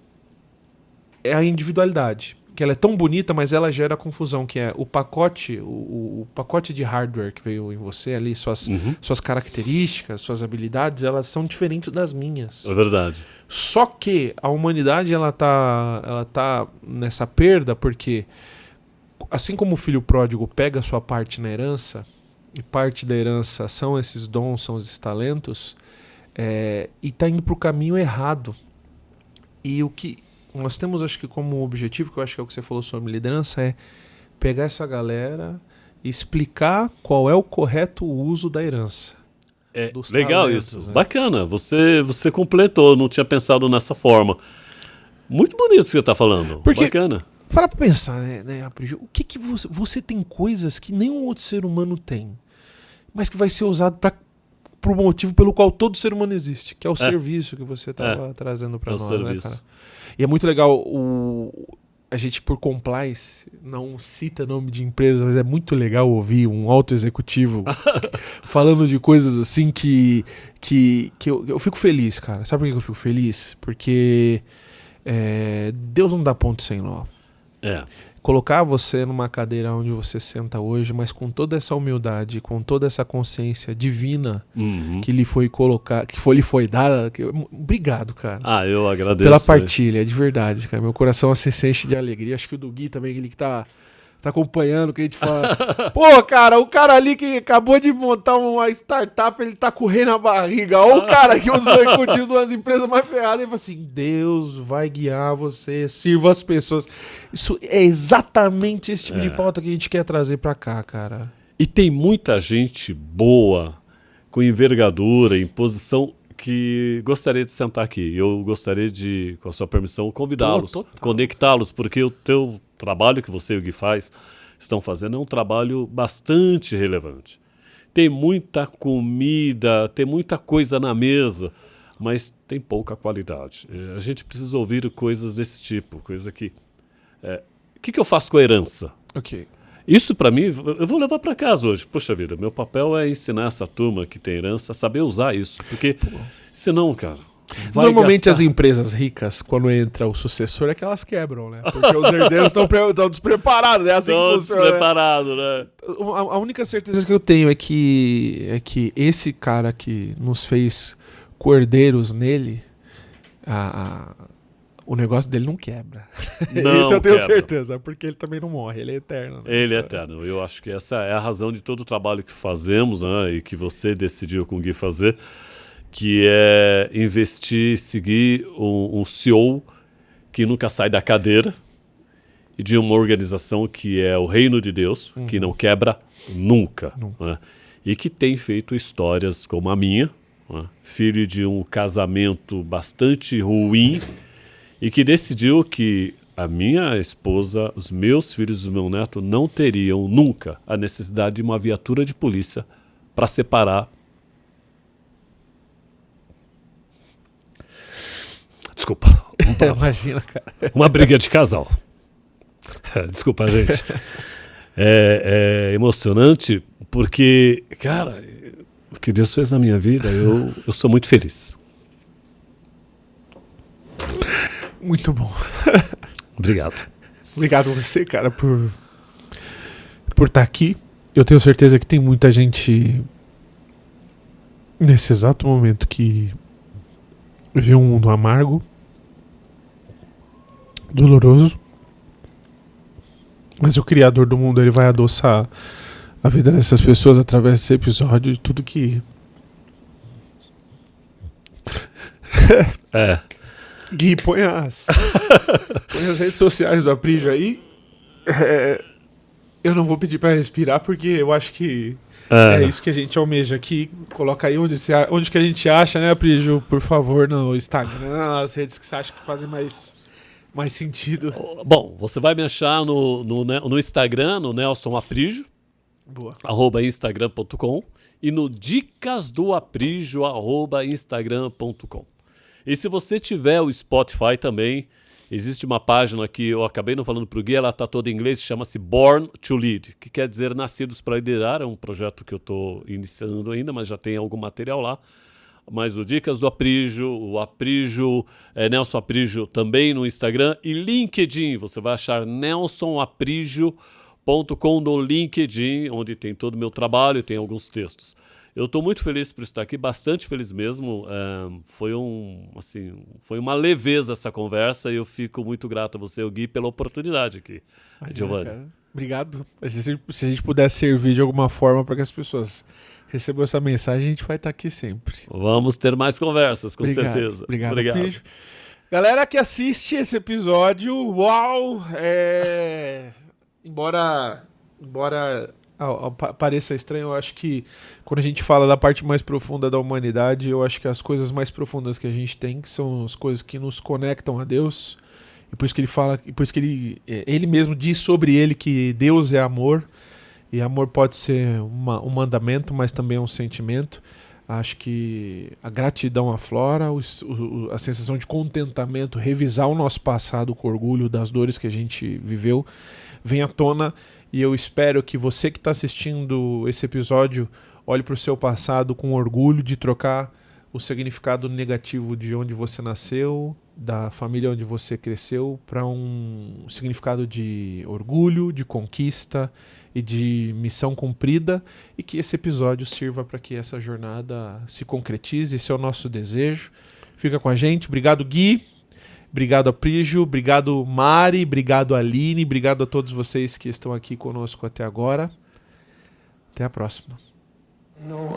a individualidade. Que ela é tão bonita, mas ela gera confusão, que é o pacote de hardware que veio em você ali, suas características, suas habilidades, elas são diferentes das minhas. É verdade. Só que a humanidade ela tá nessa perda porque, assim como o filho pródigo pega a sua parte na herança, e parte da herança são esses dons, são esses talentos, e está indo para o caminho errado. E o que nós temos, acho que como objetivo, que eu acho que é o que você falou sobre liderança, é pegar essa galera e explicar qual é o correto uso da herança. Legal talentos, isso, né? Bacana, você completou, não tinha pensado nessa forma. Muito bonito o que você está falando, porque, bacana. Para pensar, né, o que você tem coisas que nenhum outro ser humano tem, mas que vai ser usado para o motivo pelo qual todo ser humano existe, que é o serviço que você estava trazendo para nós, serviço. né, cara? E é muito legal, a gente por compliance não cita nome de empresa, mas é muito legal ouvir um alto executivo falando de coisas assim que eu fico feliz, cara. Sabe por que eu fico feliz? Porque Deus não dá ponto sem nó. Colocar você numa cadeira onde você senta hoje, mas com toda essa humildade, com toda essa consciência divina que lhe foi colocar, lhe foi dada. Obrigado, cara. Eu agradeço. Pela partilha, de verdade, cara. Meu coração se enche de alegria. Acho que o do Gui também, ele que tá tá acompanhando, que a gente fala, pô, cara, o cara ali que acabou de montar uma startup, ele tá com o rei na barriga. Ou o cara que usou executivo de umas empresas mais ferradas, ele fala assim, Deus vai guiar você, sirva as pessoas. Isso é exatamente esse tipo de pauta que a gente quer trazer pra cá, cara. E tem muita gente boa, com envergadura, em posição, que gostaria de sentar aqui. Eu gostaria de, com a sua permissão, convidá-los, conectá-los, porque o teu trabalho que você e o Gui estão fazendo é um trabalho bastante relevante. Tem muita comida, tem muita coisa na mesa, mas tem pouca qualidade. A gente precisa ouvir coisas desse tipo, coisa que... O que eu faço com a herança? Ok. Isso, para mim, eu vou levar para casa hoje. Poxa vida, meu papel é ensinar essa turma que tem herança a saber usar isso. Porque, senão, cara, vai normalmente gastar. As empresas ricas, quando entra o sucessor, é que elas quebram, né? Porque os herdeiros estão despreparados, né? Assim que funciona. Despreparados, né? A única certeza que eu tenho é que esse cara que nos fez cordeiros nele, o negócio dele não quebra. Não Isso eu tenho quebra. certeza, porque ele também não morre, ele é eterno. Né? Ele é eterno. Eu acho que essa é a razão de todo o trabalho que fazemos, né, e que você decidiu com o Gui fazer, que é investir, seguir um CEO que nunca sai da cadeira e de uma organização que é o reino de Deus, que não quebra nunca. Né, e que tem feito histórias como a minha, né, filho de um casamento bastante ruim, e que decidiu que a minha esposa, os meus filhos e o meu neto não teriam nunca a necessidade de uma viatura de polícia para separar. Desculpa. Imagina, cara. Uma briga de casal. Desculpa, gente. É emocionante porque, cara, o que Deus fez na minha vida, eu sou muito feliz. Muito bom. Obrigado. Obrigado a você, cara, por estar aqui. Eu tenho certeza que tem muita gente nesse exato momento que vive um mundo amargo, doloroso, mas o Criador do mundo, ele vai adoçar a vida dessas pessoas através desse episódio, de tudo que... Gui, põe as redes sociais do Aprígio aí. Eu não vou pedir pra respirar, porque eu acho que é isso que a gente almeja aqui. Coloca aí onde que a gente acha, né, Aprígio? Por favor, no Instagram, as redes que você acha que fazem mais sentido. Bom, você vai me achar no Instagram, no Nelson Aprígio, @instagram.com, e no Dicas do Aprígio, @instagram.com. E se você tiver o Spotify também, existe uma página que eu acabei não falando para o Gui, ela está toda em inglês, chama-se Born to Lead, que quer dizer Nascidos para Liderar. É um projeto que eu estou iniciando ainda, mas já tem algum material lá. Mas o Dicas do Aprígio, o Aprígio, Nelson Aprígio também no Instagram, e LinkedIn. Você vai achar nelsonaprígio.com no LinkedIn, onde tem todo o meu trabalho e tem alguns textos. Eu estou muito feliz por estar aqui, bastante feliz mesmo. Foi uma leveza essa conversa, e eu fico muito grato a você, o Gui, pela oportunidade aqui, Giovanni. Obrigado. Se a gente pudesse servir de alguma forma para que as pessoas recebam essa mensagem, a gente vai estar aqui sempre. Vamos ter mais conversas, com certeza. Obrigado. Galera que assiste esse episódio, uau! Embora pareça estranho, eu acho que quando a gente fala da parte mais profunda da humanidade, eu acho que as coisas mais profundas que a gente tem, que são as coisas que nos conectam a Deus, e por isso que ele fala, e por isso que ele mesmo diz sobre ele que Deus é amor, e amor pode ser um mandamento, mas também é um sentimento. Acho que a gratidão aflora, a sensação de contentamento, revisar o nosso passado com orgulho das dores que a gente viveu, vem à tona. E eu espero que você que está assistindo esse episódio olhe para o seu passado com orgulho de trocar o significado negativo de onde você nasceu, da família onde você cresceu, para um significado de orgulho, de conquista e de missão cumprida, e que esse episódio sirva para que essa jornada se concretize. Esse é o nosso desejo. Fica com a gente. Obrigado, Gui. Obrigado, Aprígio. Obrigado, Mari. Obrigado, Aline. Obrigado a todos vocês que estão aqui conosco até agora. Até a próxima. No,